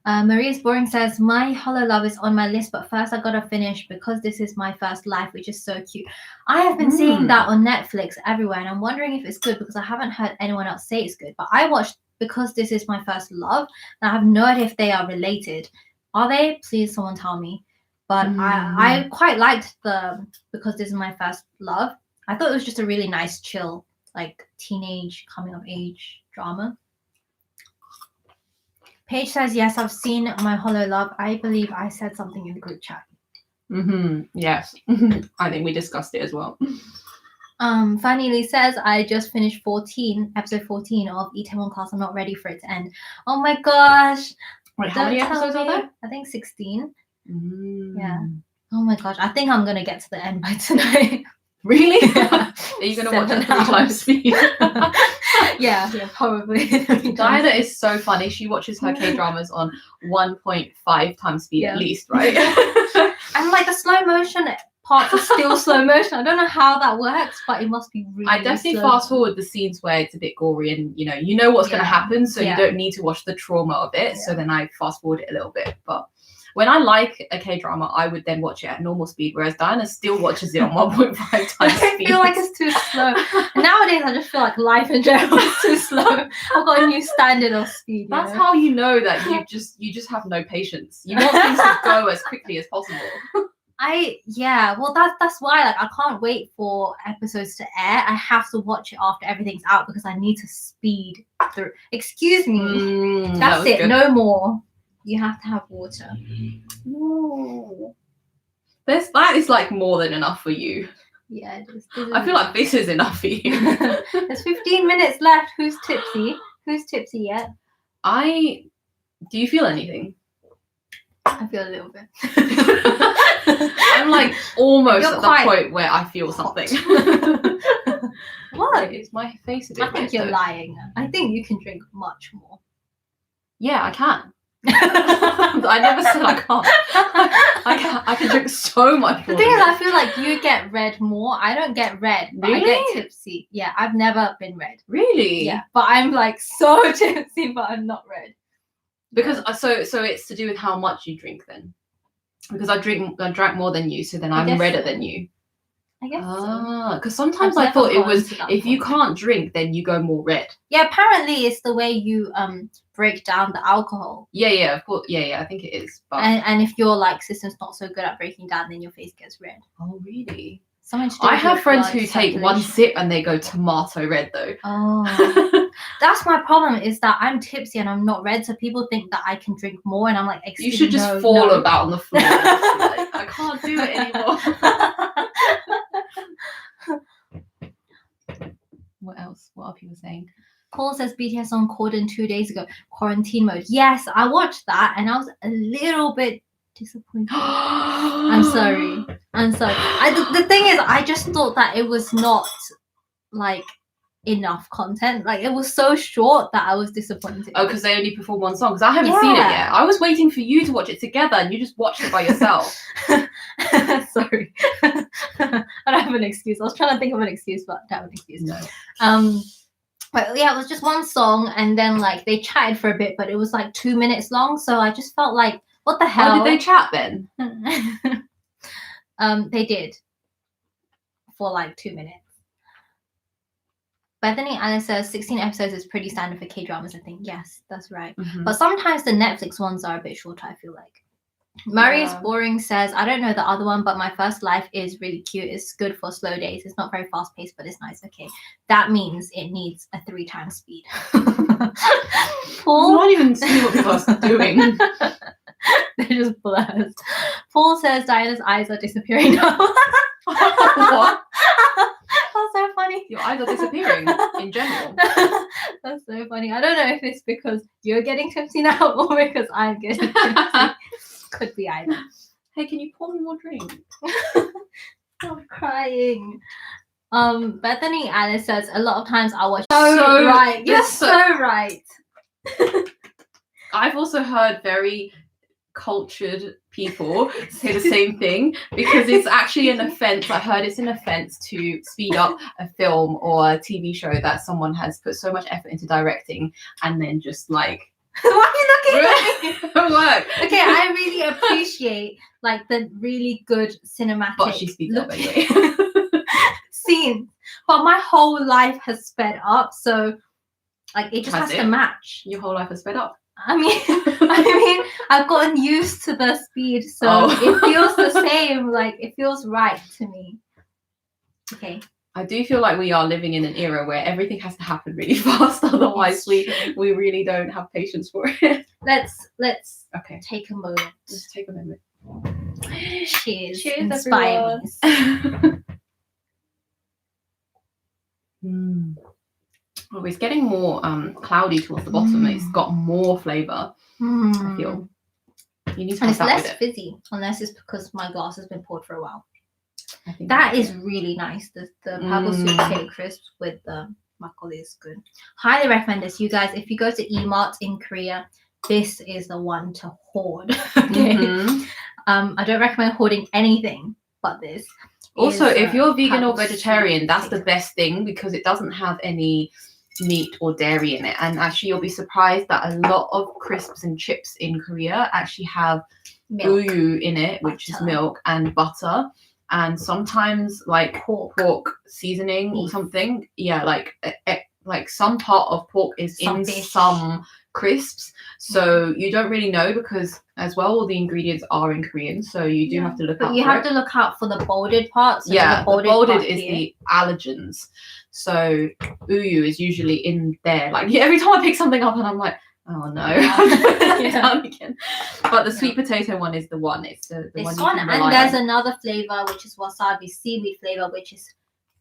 Maria's Boring says, "My Hollow Love is on my list, but first I gotta finish because this is my first life," which is so cute. I have been seeing that on Netflix everywhere, and I'm wondering if it's good because I haven't heard anyone else say it's good. But I watched Because This Is My First Love, and I have no idea if they are related. Are they? Please, someone tell me. But I quite liked the Because This Is My First Love. I thought it was just a really nice, chill, like teenage coming of age drama. Paige says, "Yes, I've seen My Hollow Love. I believe I said something in the group chat." Yes. I think we discussed it as well. Fanny Lee says, "I just finished episode 14 of Itaewon Class. I'm not ready for it to end." Oh my gosh. Wait, how many episodes are there? I think 16. Mm. Yeah. Oh my gosh, I think I'm gonna get to the end by tonight. Really? Yeah. Are you gonna watch 7 it 3 times hours. speed? yeah, probably. Diana is so funny. She watches her K dramas on 1.5 times speed Yeah. at least, right? And like the slow motion parts are still slow motion. I don't know how that works, but it must be really. I definitely slow. fast forward the scenes where it's a bit gory and you know what's going to happen, so you don't need to watch the trauma of it. So then I fast forward it a little bit. But when I like a K drama, I would then watch it at normal speed, whereas Diana still watches it on 1.5 times I speed. feel like it's too slow. Nowadays, I just feel like life in general is too slow. I've got a new standard of speed. That's how you know that you just have no patience. You want things to go as quickly as possible. Well that's why like I can't wait for episodes to air. I have to watch it after everything's out because I need to speed through. Excuse me. That's it. Good. No more. You have to have water. No. That is like more than enough for you. Yeah, it is. I feel like this is enough for you. There's 15 minutes left. Who's tipsy? Who's tipsy yet? Do you feel anything? I feel a little bit. I'm like almost at the point where I feel something. What? Is my face a bit I think you're lying. I think you can drink much more. Yeah, I can. I never said I can't. I can drink so much more. The thing is, I feel like you get red more. I don't get red, but really? I get tipsy. Yeah, I've never been red. Really? Yeah, but I'm like so tipsy, but I'm not red. Because so it's to do with how much you drink then. Because I drank more than you, so then I'm redder than you. I guess so. Because sometimes I thought it was if you can't drink, then you go more red. Yeah, apparently it's the way you break down the alcohol. Yeah, of course. Yeah, I think it is. But and if your like system's not so good at breaking down, then your face gets red. Oh, really? I have friends who take one sip and they go tomato red though. Oh, that's my problem is that I'm tipsy and I'm not red, so people think that I can drink more, and I'm like, you should just fall about on the floor. Like, I can't do it anymore. What else? What are people saying? Paul says BTS song Corden 2 days ago. Quarantine mode. Yes, I watched that and I was a little bit disappointed. I'm sorry. The thing is, I just thought that it was not like enough content. Like it was so short that I was disappointed. Oh, because they only performed one song. Because I haven't seen it yet. I was waiting for you to watch it together, and you just watched it by yourself. Sorry, I don't have an excuse. I was trying to think of an excuse, but I don't have an excuse. No. But yeah, it was just one song, and then like they chatted for a bit, but it was like 2 minutes long. So I just felt like, what the hell? How did they chat then? They did for like 2 minutes. Bethany Alice says 16 episodes is pretty standard for K-dramas, I think. Yes, that's right. Mm-hmm. But sometimes the Netflix ones are a bit shorter, I feel like. Marius Boring says, I don't know the other one, but My First Life is really cute. It's good for slow days. It's not very fast paced, but it's nice. Okay. That means it needs a 3 times speed. Paul, not even see what people are doing. They're just blurs. Paul says Diana's eyes are disappearing now. What? That's so funny. Your eyes are disappearing in general. That's so funny. I don't know if it's because you're getting tipsy now or because I'm getting tipsy. Could be either. Hey, can you pour me more drink? I'm crying. Bethany Alice says a lot of times I watch. So right. You're so right. I've also heard very cultured people say the same thing, because it's actually an offense. I heard it's an offense to speed up a film or a TV show that someone has put so much effort into directing and then just like why are you looking at me? Work. Okay, I really appreciate like the really good cinematic but she speeds up anyway. Scenes, but my whole life has sped up, so like it just has to match. Your whole life has sped up. I mean, I've gotten used to the speed, so it feels the same. Like it feels right to me. Okay. I do feel like we are living in an era where everything has to happen really fast, otherwise we really don't have patience for it. Let's take a moment. Let's take a moment. Cheers. Cheers, inspire me. Oh, it's getting more cloudy towards the bottom. It's got more flavour. I feel you need to And have it's that less with it. fizzy, unless it's because my glass has been poured for a while. I think That is really nice. The purple sweet potato crisps with the makgeolli is good. Highly recommend this, you guys. If you go to Emart in Korea, this is the one to hoard. Okay. I don't recommend hoarding anything but this. Also, if you're vegan or purple vegetarian, sweet that's the potato. best thing because it doesn't have any meat or dairy in it. And actually, you'll be surprised that a lot of crisps and chips in Korea actually have Milk. uyu in it, which is Butter. milk, and butter, and sometimes like pork seasoning or Beef. something. Yeah, like some part of pork is Some in fish. some crisps, so you don't really know because as well all the ingredients are in Korean, so you do have to look out. But you have to look out for the bolded part. So yeah, the bolded part is the allergens, so uyu is usually in there. Like every time I pick something up and I'm like, oh no, down again. But the sweet potato one is the one. It's the this one. one, and there's another flavor which is wasabi seaweed flavor, which is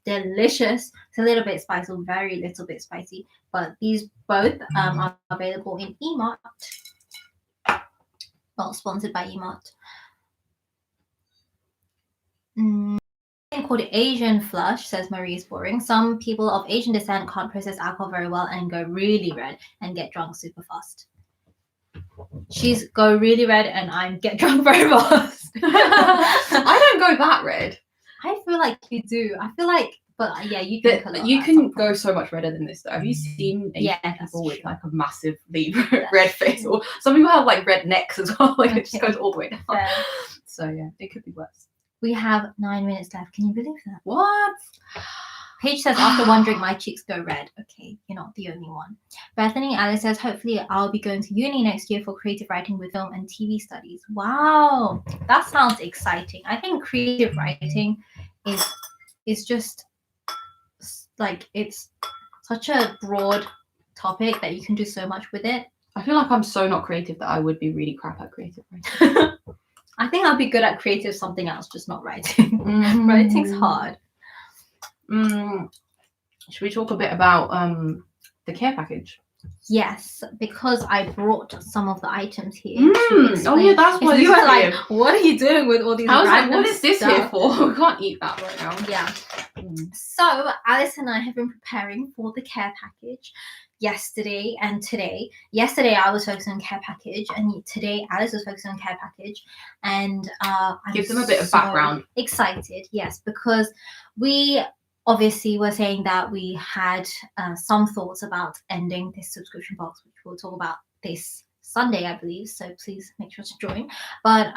delicious. It's a little bit spicy, very little bit spicy, but these both are available in Emart. Not sponsored by Emart. Called Asian flush, says Marie is boring. Some people of Asian descent can't process alcohol very well and go really red and get drunk super fast. She's go really red and I'm get drunk very fast. I don't go that red. I feel like you do. I feel like, but yeah, you drink a lot. You can go so much redder than this though. Have you seen Asian people with like a massively red face? Or some people have like red necks as well. Like it just goes all the way down. Fair. So yeah, it could be worse. We have 9 minutes left. Can you believe that? What? Paige says, after one drink, my cheeks go red. Okay, you're not the only one. Bethany Alice says, hopefully I'll be going to uni next year for creative writing with film and TV studies. Wow, that sounds exciting. I think creative writing is just like, it's such a broad topic that you can do so much with it. I feel like I'm so not creative that I would be really crap at creative writing. I think I'll be good at creative something else, just not writing. Writing's hard. Should we talk a bit about the care package? Yes, because I brought some of the items here. Oh yeah, that's what you were like. What are you doing with all these? I was like, random what is this stuff? here for? We can't eat that right now. Yeah. So Alice and I have been preparing for the care package yesterday and today. Yesterday I was focusing on care package, and today Alice was focusing on care package. And give them a bit of background. Excited, yes, because we obviously we're saying that we had some thoughts about ending this subscription box, which we'll talk about this Sunday, I believe. So please make sure to join. But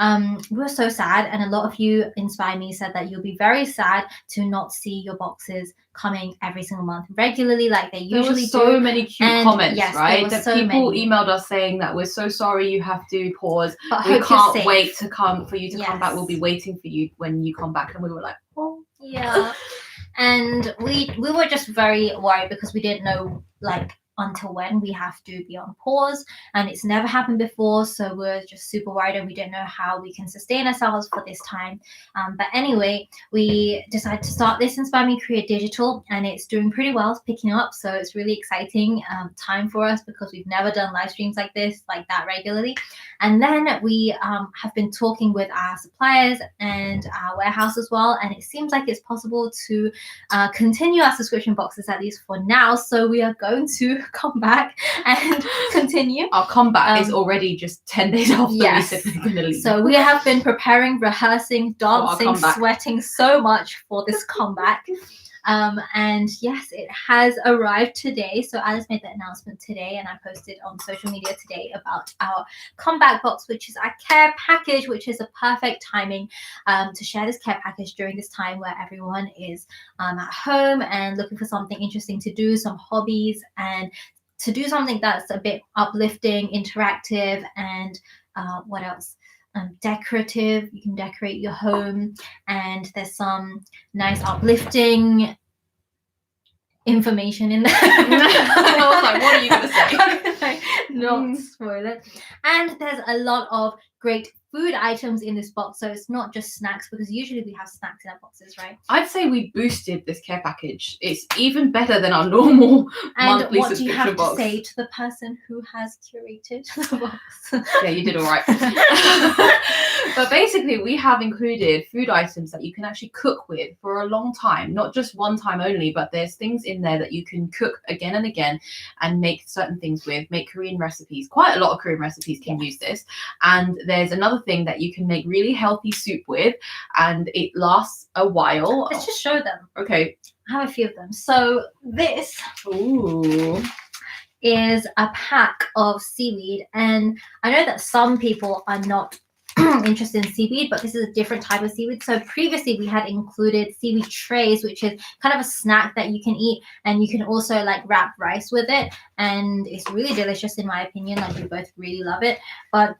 we were so sad, and a lot of you Inspire Me said that you'll be very sad to not see your boxes coming every single month regularly, like they usually do. So many cute comments, yes, right? That so people many. emailed us saying that we're so sorry you have to pause. But We hope you're can't safe. wait to come for you to come back. Yes. We'll be waiting for you when you come back. And we were like, oh yeah. And we were just very worried because we didn't know like until when we have to be on pause, and it's never happened before, so we're just super worried and we don't know how we can sustain ourselves for this time. But anyway, we decided to start this Inspire Me Korea digital, and it's doing pretty well. It's picking up, so it's really exciting time for us because we've never done live streams like this, like that regularly. And then we have been talking with our suppliers and our warehouse as well, and it seems like it's possible to continue our subscription boxes, at least for now. So we are going to come back and continue. Our comeback is already just 10 days after we said we were going to leave. So we have been preparing, rehearsing, dancing, sweating so much for this comeback. And yes, it has arrived today. So Alice made the announcement today, and I posted on social media today about our comeback box, which is our care package, which is a perfect timing to share this care package during this time where everyone is at home and looking for something interesting to do, some hobbies, and to do something that's a bit uplifting, interactive, and what else? Decorative. You can decorate your home, and there's some nice uplifting information in there. I was like, what are you going to say? Not spoil it. And there's a lot of great food items in this box, so it's not just snacks, because usually we have snacks in our boxes, right? I'd say we boosted this care package. It's even better than our normal And monthly what do you have subscription box. to say to the person who has curated the box? Yeah, you did all right. But basically, we have included food items that you can actually cook with for a long time, not just one time only, but there's things in there that you can cook again and again and make certain things with, make Korean recipes. Quite a lot of Korean recipes can use this. And there's another thing that you can make really healthy soup with, and it lasts a while. Let's just show them. Okay. I have a few of them. So this is a pack of seaweed, and I know that some people are not interested in seaweed, but this is a different type of seaweed. So previously we had included seaweed trays, which is kind of a snack that you can eat, and you can also like wrap rice with it, and it's really delicious in my opinion. Like, we both really love it. But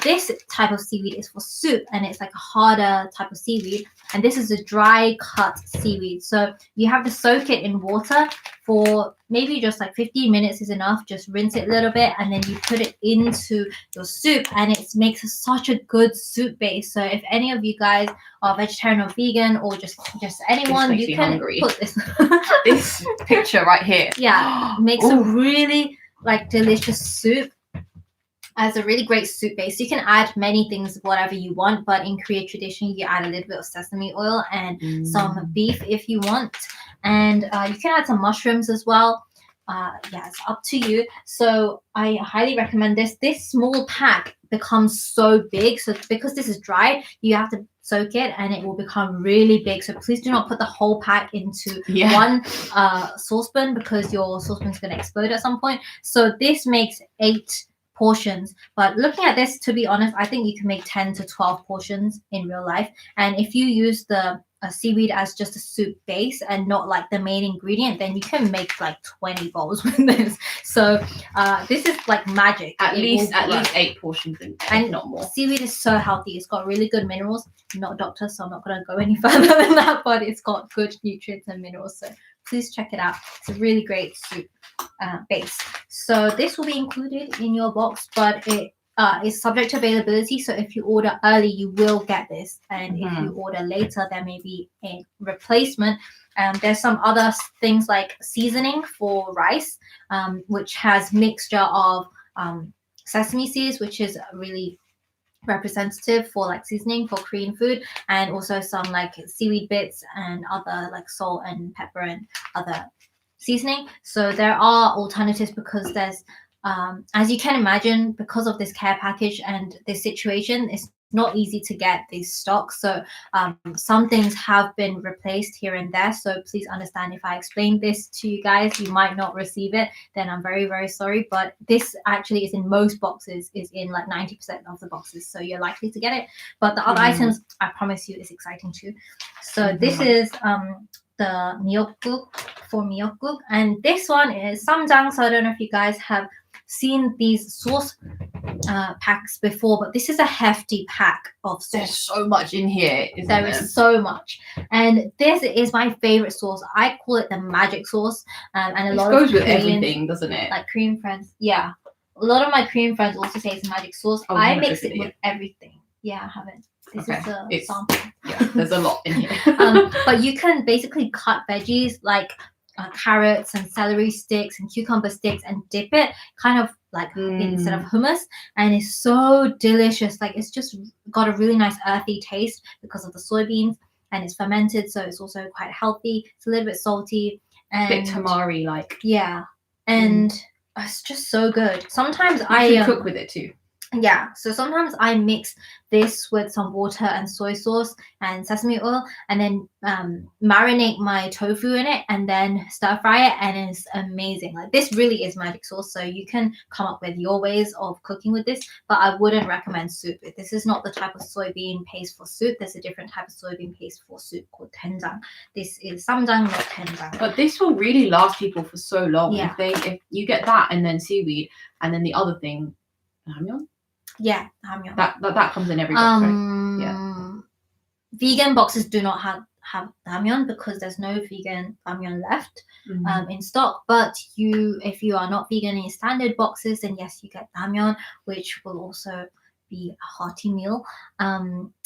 this type of seaweed is for soup, and it's like a harder type of seaweed, and this is a dry cut seaweed. So you have to soak it in water for maybe just like 15 minutes is enough. Just rinse it a little bit, and then you put it into your soup, and it makes such a good soup base. So if any of you guys are vegetarian or vegan, or just anyone, you can put this this picture right here. Yeah, makes a really like delicious soup. As a really great soup base. You can add many things, whatever you want, but in Korean tradition, you add a little bit of sesame oil and some beef if you want. And you can add some mushrooms as well. Yeah, it's up to you. So I highly recommend this. This small pack becomes so big. So because this is dry, you have to soak it and it will become really big. So please do not put the whole pack into one saucepan, because your saucepan is going to explode at some point. So this makes 8 portions, but looking at this, to be honest, I think you can make 10 to 12 portions in real life. And if you use the seaweed as just a soup base and not like the main ingredient, then you can make like 20 bowls with this. So this is like magic. At least 8 portions and not more. Seaweed is so healthy. It's got really good minerals. I'm not a doctor, so I'm not going to go any further than that, but it's got good nutrients and minerals. So please check it out. It's a really great soup base. So this will be included in your box, but it is subject to availability. So if you order early, you will get this, and if you order later, there may be a replacement. There's some other things like seasoning for rice, which has mixture of sesame seeds, which is really representative for like seasoning for Korean food, and also some like seaweed bits and other like salt and pepper and other seasoning. So there are alternatives, because there's as you can imagine, because of this care package and this situation, it's not easy to get these stocks. So some things have been replaced here and there. So please understand if I explain this to you guys, you might not receive it, then I'm very, very sorry. But this actually is in most boxes, is in like 90% of the boxes. So you're likely to get it. But the other items, I promise you, is exciting too. So this is the miyeokguk for miyeokguk. And this one is samjang. So I don't know if you guys have seen these sauce packs before, but this is a hefty pack of sauce. There's so much in here, there is so much, and this is my favorite sauce. I call it the magic sauce, and a lot goes of with Korean, everything, doesn't it? Like Korean friends, yeah, a lot of my Korean friends also say it's magic sauce. I mix it with everything. Yeah, I haven't. This is a sample. Yeah, there's a lot in here. But you can basically cut veggies like carrots and celery sticks and cucumber sticks and dip it kind of like instead of hummus, and it's so delicious. Like, it's just got a really nice earthy taste because of the soybeans, and it's fermented, so it's also quite healthy. It's a little bit salty and bit tamari like. Yeah, and it's just so good. Sometimes I cook with it too. Yeah, so sometimes I mix this with some water and soy sauce and sesame oil, and then marinate my tofu in it, and then stir fry it, and it's amazing. Like, this really is magic sauce. So you can come up with your ways of cooking with this, but I wouldn't recommend soup. This is not the type of soybean paste for soup. There's a different type of soybean paste for soup called doenjang. This is samjang, not doenjang. But this will really last people for so long. Yeah. If you get that and then seaweed and then the other thing, ramyeon. Yeah, ramyeon. That comes in every box, right? Yeah. Vegan boxes do not have ramyeon because there's no vegan ramyeon left in stock. But if you are not vegan in your standard boxes, then yes, you get ramyeon, which will also be a hearty meal.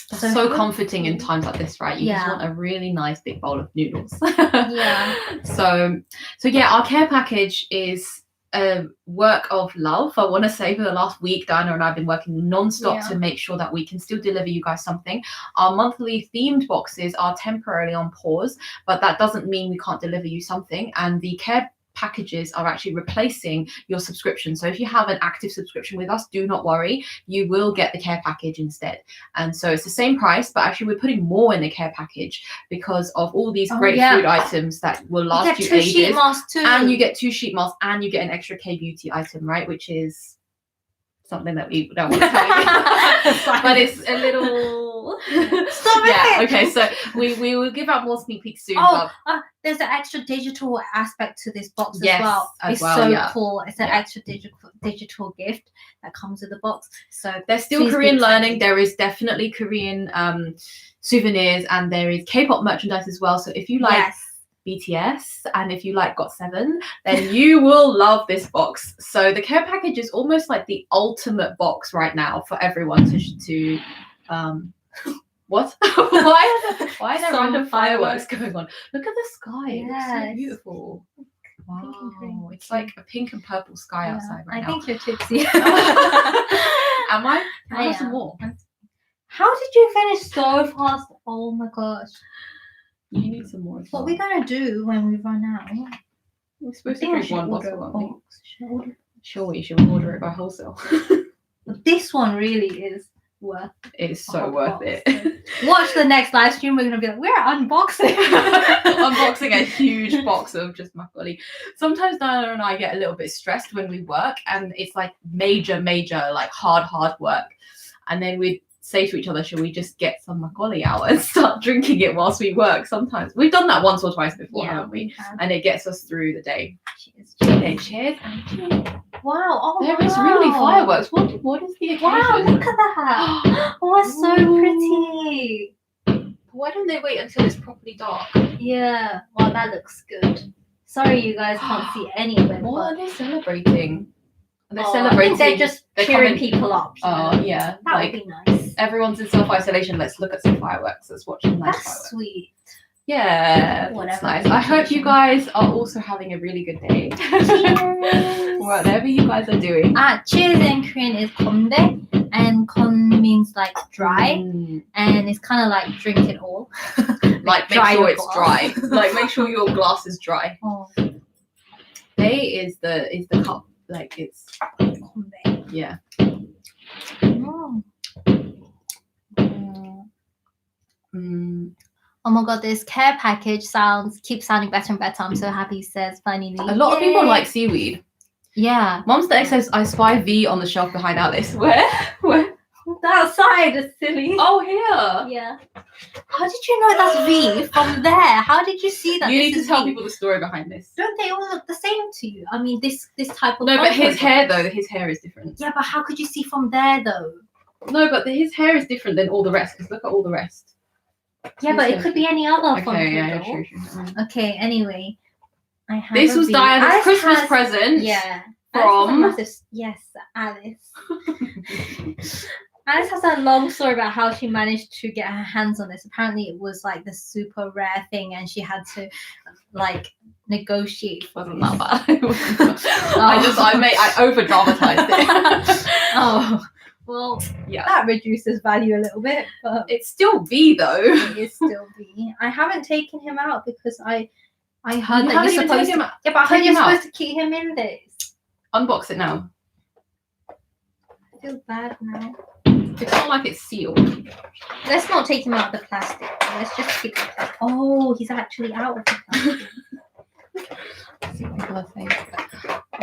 So if you- comforting in times like this, right? You just Yeah. want a really nice big bowl of noodles. Yeah. So yeah, our care package is a work of love. I want to say for the last week, Diana and I have been working non-stop Yeah. to make sure that we can still deliver you guys something. Our monthly themed boxes are temporarily on pause, but that doesn't mean we can't deliver you something. And the care packages are actually replacing your subscription. So if you have an active subscription with us, do not worry, you will get the care package instead. And so it's the same price, but actually we're putting more in the care package because of all these great food items that will last you ages. Sheet masks too. And you get 2 sheet masks and you get an extra K beauty item, right? Which is something that we don't want to tell you. But it's a little Stop yeah, it. okay, so we will give out more sneak peeks soon. There's an extra digital aspect to this box Yes, as well. as well, It's so cool. It's an extra digital gift that comes with the box. So there's still Korean learning. There is definitely Korean souvenirs, and there is K-pop merchandise as well. So if you like BTS and if you like GOT7, then you will love this box. So the care package is almost like the ultimate box right now for everyone to what? why are there random fireworks going on? Look at the sky. It looks so beautiful. Wow, it's like a pink and purple sky outside right now. I think you're tipsy. Am I? Can I have some more? How did you finish so fast? Oh my gosh. You need some more. What are we gonna do when we run out? We're supposed to drink one bottle, aren't we? Should we order it by wholesale? This one really is worth it. It's so worth it. Watch the next live stream. We're gonna be like, we're unboxing. Unboxing a huge box of just makgeolli. Sometimes Diana and I get a little bit stressed when we work, and it's like major, like hard work. And then we say to each other, should we just get some makgeolli out and start drinking it whilst we work? Sometimes we've done that once or twice before, haven't we? And it gets us through the day. Cheers. Okay, cheers. Wow. Oh, there is really fireworks. What is the occasion? Wow, look at that. Oh, it's so pretty. Why don't they wait until it's properly dark? Yeah. Well, that looks good. Sorry you guys can't see any of it. What are they celebrating? They're celebrating. They're just cheering people up. Oh, yeah. That would be nice. Everyone's in self-isolation. Let's look at some fireworks. Let's watch some nice fireworks. Sweet. Yeah, that's nice. I hope you guys are also having a really good day. Cheers. Whatever you guys are doing. Cheers in Korean is konde, and kon means like dry, and it's kind of like drink it all. Like make sure it's dry. Like make sure your glass is dry. Day is the cup. Like it's konde. Yeah. Oh my god, this care package keeps sounding better and better. I'm so happy, says finally. A lot of people like seaweed. Yeah. Mom's the X says, I spy V on the shelf behind Alice. Where? That side is silly. Oh, here. Yeah. How did you know that's V from there? How did you see that? You need to tell people the story behind this. Don't they all look the same to you? I mean, this type of. No, but his hair though, his hair is different. Yeah, but how could you see from there though? No, but his hair is different than all the rest. Because look at all the rest. Yeah, but it could be any other. Okay, yeah, true. Okay, anyway, I have. This was Diana's Christmas present. Yeah. From yes, Alice. Alice has a long story about how she managed to get her hands on this. Apparently, it was like the super rare thing, and she had to like negotiate. It wasn't that bad. I over dramatized it. Oh. Well, yeah, that reduces value a little bit, but it's still V though. It is still V. I haven't taken him out because I heard that you're supposed to. Yeah, but I heard you're supposed to keep him in this. Unbox it now. I feel bad now. It's not like it's sealed. Let's not take him out of the plastic. Let's just keep the plastic. Oh, he's actually out of the plastic.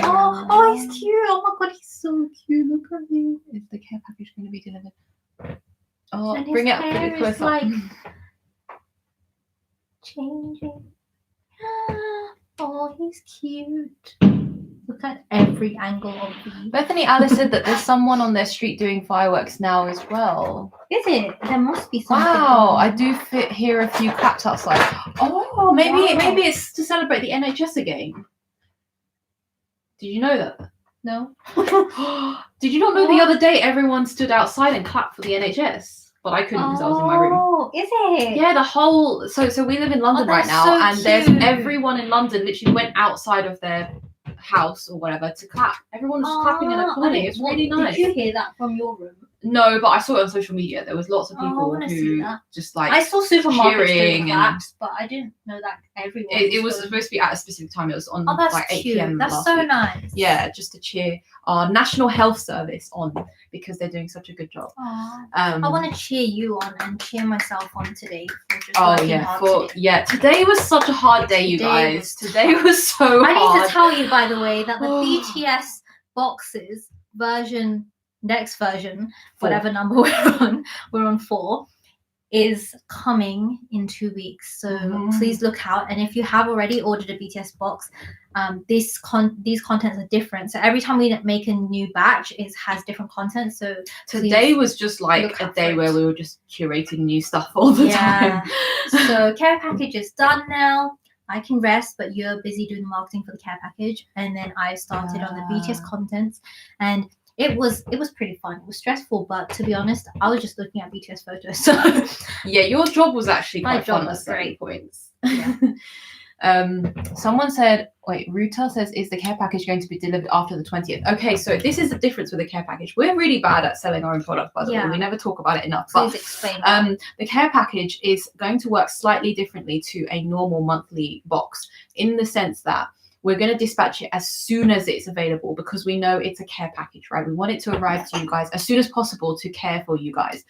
Oh, he's cute. Oh my god, he's so cute. Look at him. Is the care package going to be delivered? Oh, bring it close up. Like changing. Oh, he's cute. Look at every angle of the. Bethany Alice said that there's someone on their street doing fireworks now as well. Is it? There must be something. Wow, I do hear a few claps outside. Oh, maybe it's to celebrate the NHS again. Did you know that? No. Did you not know the What? other day everyone stood outside and clapped for the NHS? But I couldn't because I was in my room. Oh, is it? Yeah, the whole so we live in London right that's now, so and there's cute. everyone in London literally went outside of their house or whatever to clap. Everyone was just clapping and applauding. It's really nice. Did you hear that from your room? No, but I saw it on social media. There was lots of Oh, I people wanna see who that. just like I saw supermarkets cheering doing and claps, but I didn't know that everyone. it was supposed to be at a specific time. It was on that's like 8 cute. p.m. That's last so week. nice. Yeah, just to cheer our National Health Service on because they're doing such a good job. I want to cheer you on and cheer myself on today for just working hard today. Today was such a hard day, you guys. Today was so hard. I need to tell you, by the way, that the BTS boxes next version, whatever number we're on 4, is coming in 2 weeks. So please look out. And if you have already ordered a BTS box, these contents are different. So every time we make a new batch, it has different content. So today was just like a day where we were just curating new stuff all the time. So care package is done now. I can rest, but you're busy doing marketing for the care package. And then I started on the BTS contents, and it was pretty fun. It was stressful, but to be honest, I was just looking at BTS photos. So yeah, your job was actually quite fun at certain points. Someone said, Ruta says, is the care package going to be delivered after the 20th? Okay, so this is the difference with the care package. We're really bad at selling our own product, by the way. We never talk about it enough. Please explain. The care package is going to work slightly differently to a normal monthly box in the sense that we're going to dispatch it as soon as it's available because we know it's a care package, right? We want it to arrive to you guys as soon as possible to care for you guys.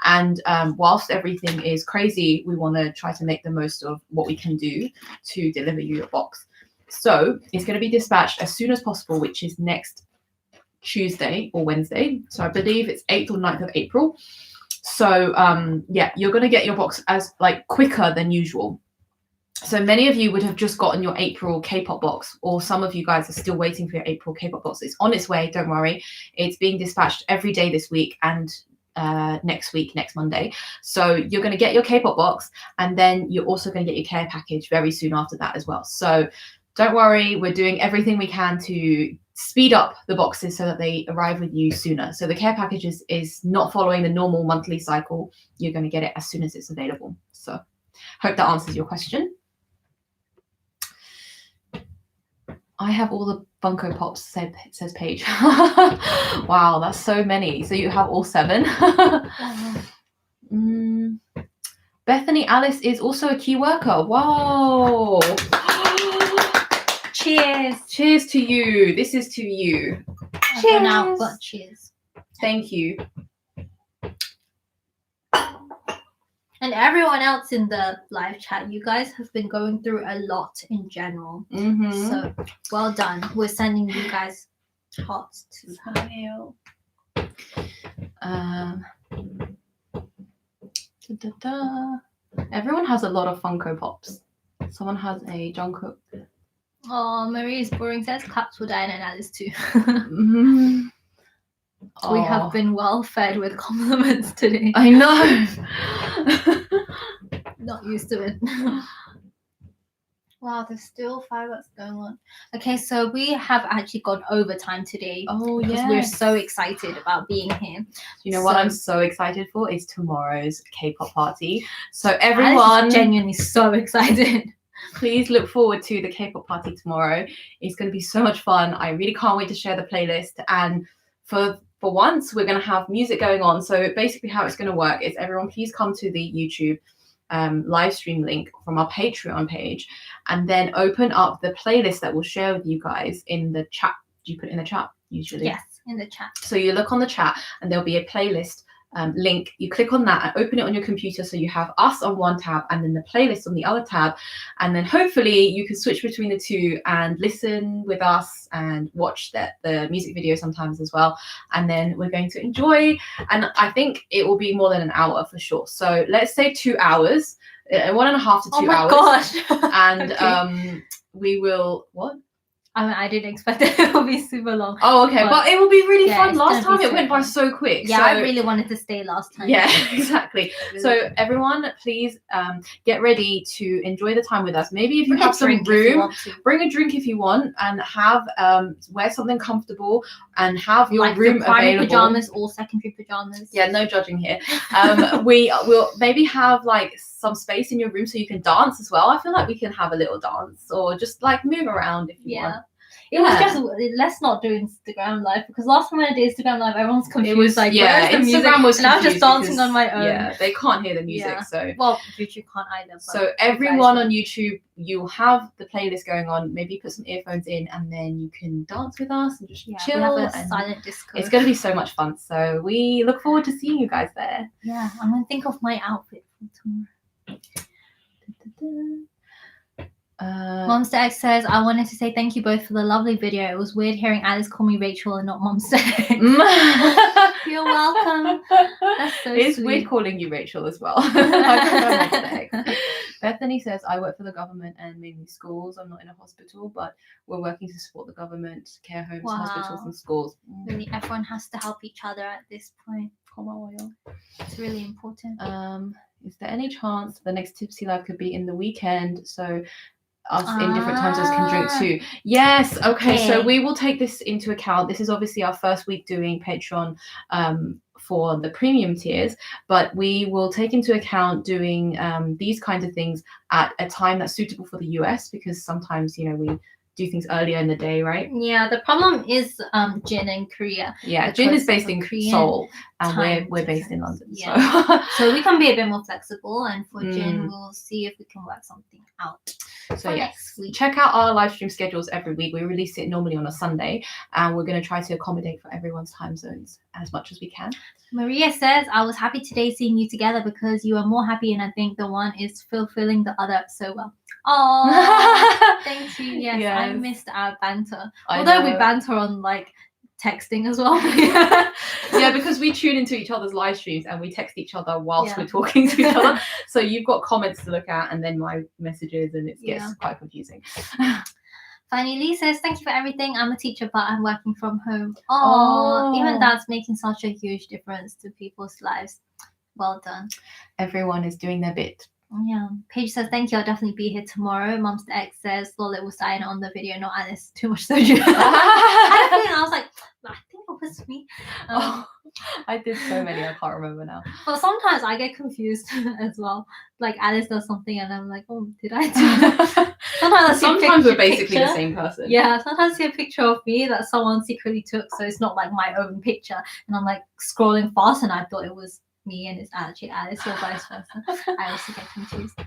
And whilst everything is crazy, we want to try to make the most of what we can do to deliver you your box. So it's going to be dispatched as soon as possible, which is next Tuesday or Wednesday. So I believe it's 8th or 9th of April. So you're going to get your box as quicker than usual. So many of you would have just gotten your April Kpop box, or some of you guys are still waiting for your April Kpop box. It's on its way, don't worry. It's being dispatched every day this week and next Monday. So you're going to get your Kpop box, and then you're also going to get your care package very soon after that as well. So don't worry, we're doing everything we can to speed up the boxes so that they arrive with you sooner. So the care package is not following the normal monthly cycle. You're going to get it as soon as it's available. So hope that answers your question. I have all the Funko Pops, says Paige. Wow, that's so many. So you have all 7. Bethany Alice is also a key worker. Whoa. Cheers. Cheers to you. This is to you. Cheers. Out, but cheers. Thank you. And everyone else in the live chat, you guys have been going through a lot in general. So well done. We're sending you guys hearts to Samuel. Everyone has a lot of Funko Pops. Someone has a Jungkook. Oh, Marie's boring says claps for Diana and Alice too. We have been well fed with compliments today. I know. Not used to it. Wow, there's still fireworks going on. Okay, so we have actually gone overtime today. Oh, yeah. Because we're so excited about being here. You know what I'm so excited for is tomorrow's K-pop party. So everyone, genuinely so excited. Please look forward to the K-pop party tomorrow. It's going to be so much fun. I really can't wait to share the playlist. And for once, we're going to have music going on. So basically how it's going to work is everyone please come to the YouTube live stream link from our Patreon page and then open up the playlist that we'll share with you guys in the chat. Do you put it in the chat usually? Yes, in the chat. So you look on the chat and there'll be a playlist link. You click on that and open it on your computer, so you have us on one tab and then the playlist on the other tab, and then hopefully you can switch between the two and listen with us and watch the music video sometimes as well. And then we're going to enjoy, and I think it will be more than an hour for sure. So let's say 2 hours, 1.5 to 2 hours. Gosh. And okay. We will I mean, I didn't expect it will be super long. Oh, okay, but it will be really yeah, fun. it's Last gonna time be it so went by fun. so quick. Yeah, so... I really wanted to stay last time. Yeah, exactly. Really So did. everyone, please get ready to enjoy the time with us. Maybe if you Bring a have some drink if you room, want to. bring a drink if you want, and have wear something comfortable and have your like room the primary available. pajamas or secondary pajamas. Yeah, no judging here. We will maybe have like some space in your room so you can dance as well. I feel like we can have a little dance or just like move around if you want. It was just, let's not do Instagram live, because last time I did Instagram live, everyone's confused. It was, like, yeah, where's the Instagram music? was and I was just confused dancing because, on my own. Yeah, they can't hear the music, Yeah. so. Well, YouTube can't either. But so everyone on YouTube, you'll have the playlist going on. Maybe put some earphones in, and then you can dance with us and just chill. We have a and silent disco. it's going to be so much fun. So we look forward to seeing you guys there. Yeah, I'm going to think of my outfit for tomorrow. Monster X says, I wanted to say thank you both for the lovely video. It was weird hearing Alice call me Rachel and not Monster X. You're welcome. That's so It's sweet. weird calling you Rachel as well. I prefer Monster X. Bethany says, I work for the government and mainly schools. I'm not in a hospital, but we're working to support the government, care homes, hospitals, and schools. Really, everyone has to help each other at this point. It's It's really important. Is there any chance the next Tipsy Live could be in the weekend? So us in different time zones can drink too. Yes. Okay. So we will take this into account. This is obviously our first week doing Patreon for the premium tiers, but we will take into account doing these kinds of things at a time that's suitable for the US, because sometimes, you know, we do things earlier in the day, right? Yeah, the problem is Jin in Korea. Yeah, Jin is based in Seoul and we're based in London. Yeah. So we can be a bit more flexible, and for Jin we'll see if we can work something out. So yes, check out our live stream schedules every week. We release it normally on a Sunday, and we're going to try to accommodate for everyone's time zones as much as we can. Maria says, I was happy today seeing you together because you are more happy, and I think the one is fulfilling the other so well. Oh, thank you. Yes, I missed our banter. Although we banter on like texting as well. Yeah, because we tune into each other's live streams and we text each other whilst we're talking to each other. So you've got comments to look at and then my messages, and it gets quite confusing. Fanny Lee says, thank you for everything. I'm a teacher, but I'm working from home. Oh, even that's making such a huge difference to people's lives. Well done. Everyone is doing their bit. Yeah. Paige says, thank you. I'll definitely be here tomorrow. Monster X says, lol, it was Diana on the video, not Alice. Too much soju. I was like, I think it was me. I did so many, I can't remember now. But sometimes I get confused as well. Like Alice does something and I'm like, oh, did I do that? Sometimes we're basically the same person. Yeah, sometimes I see a picture of me that someone secretly took, so it's not like my own picture. And I'm like scrolling fast and I thought it was me and it's actually Alice, or vice versa. I also get confused.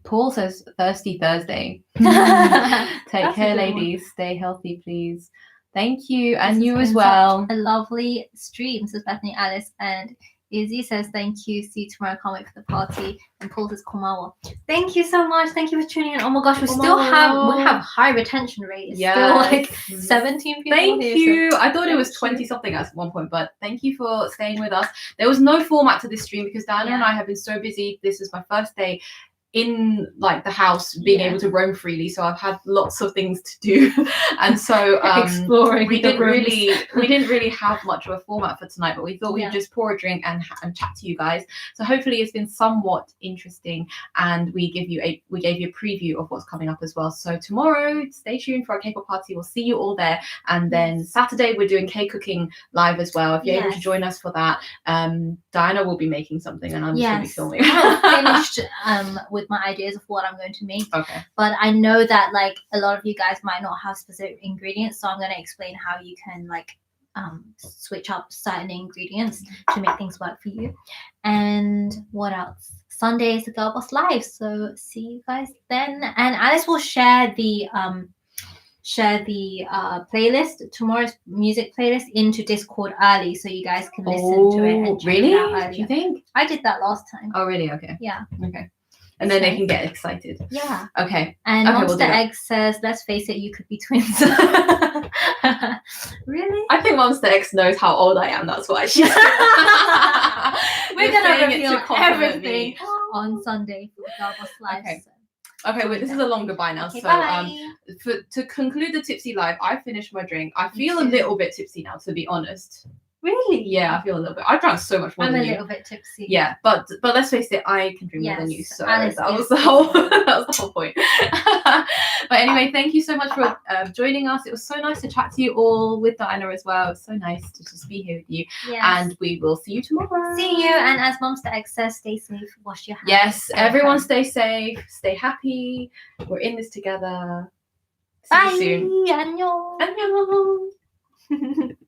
Paul says Thirsty Thursday. Take care, ladies. Stay healthy, please. Thank you, and you as well. A lovely stream, says Bethany Alice, and Izzy says thank you. See you tomorrow. Can't wait for the party. And Paul says komawa. Thank you so much. Thank you for tuning in. Oh my gosh, we have high retention rate. It's still like 17 people. Thank you. I thought it was 20 something at one point, but thank you for staying with us. There was no format to this stream because Diana and I have been so busy. This is my first day in like the house, being able to roam freely, so I've had lots of things to do, and so exploring. We didn't really have much of a format for tonight, but we thought we'd just pour a drink and chat to you guys. So hopefully it's been somewhat interesting, and we gave you a preview of what's coming up as well. So tomorrow, stay tuned for our Kpop party. We'll see you all there, and then Saturday we're doing cake cooking live as well. If you're able to join us for that, Diana will be making something, and I'm just going to be filming. I finished with my ideas of what I'm going to make. Okay. But I know that like a lot of you guys might not have specific ingredients, so I'm going to explain how you can like switch up certain ingredients to make things work for you. And what else? Sunday is the Girl Boss Live, so see you guys then. And Alice will share the playlist, tomorrow's music playlist, into Discord early, so you guys can listen to it and check it out earlier. Do you think? I did that last time. Oh, really? Okay. Yeah. Okay. And then they can get excited. Yeah. Okay. And Monster Egg says, let's face it, you could be twins. Really? I think Monster X knows how old I am. That's why she's We're going to reveal everything on Sunday for the Girl Boss Live. Okay. Okay, wait, this is a long goodbye now. Okay, So bye. to conclude the Tipsy live, I finished my drink. I feel a too. little bit tipsy now, to be honest. Really? Yeah, I feel a little bit. I drank so much more I'm than a you. little bit tipsy. Yeah, but let's face it, I can drink more than you, Yes, so Alice that was is the whole tipsy. that was the whole point. But anyway, thank you so much for joining us. It was so nice to chat to you all, with Diana as well. It was so nice to just be here with you, Yes. and we will see you tomorrow. See you, and as Momster X says, stay safe, wash your hands. Yes, stay everyone home. stay safe, stay happy. We're in this together. See Bye. you soon. 안녕. Annyeong.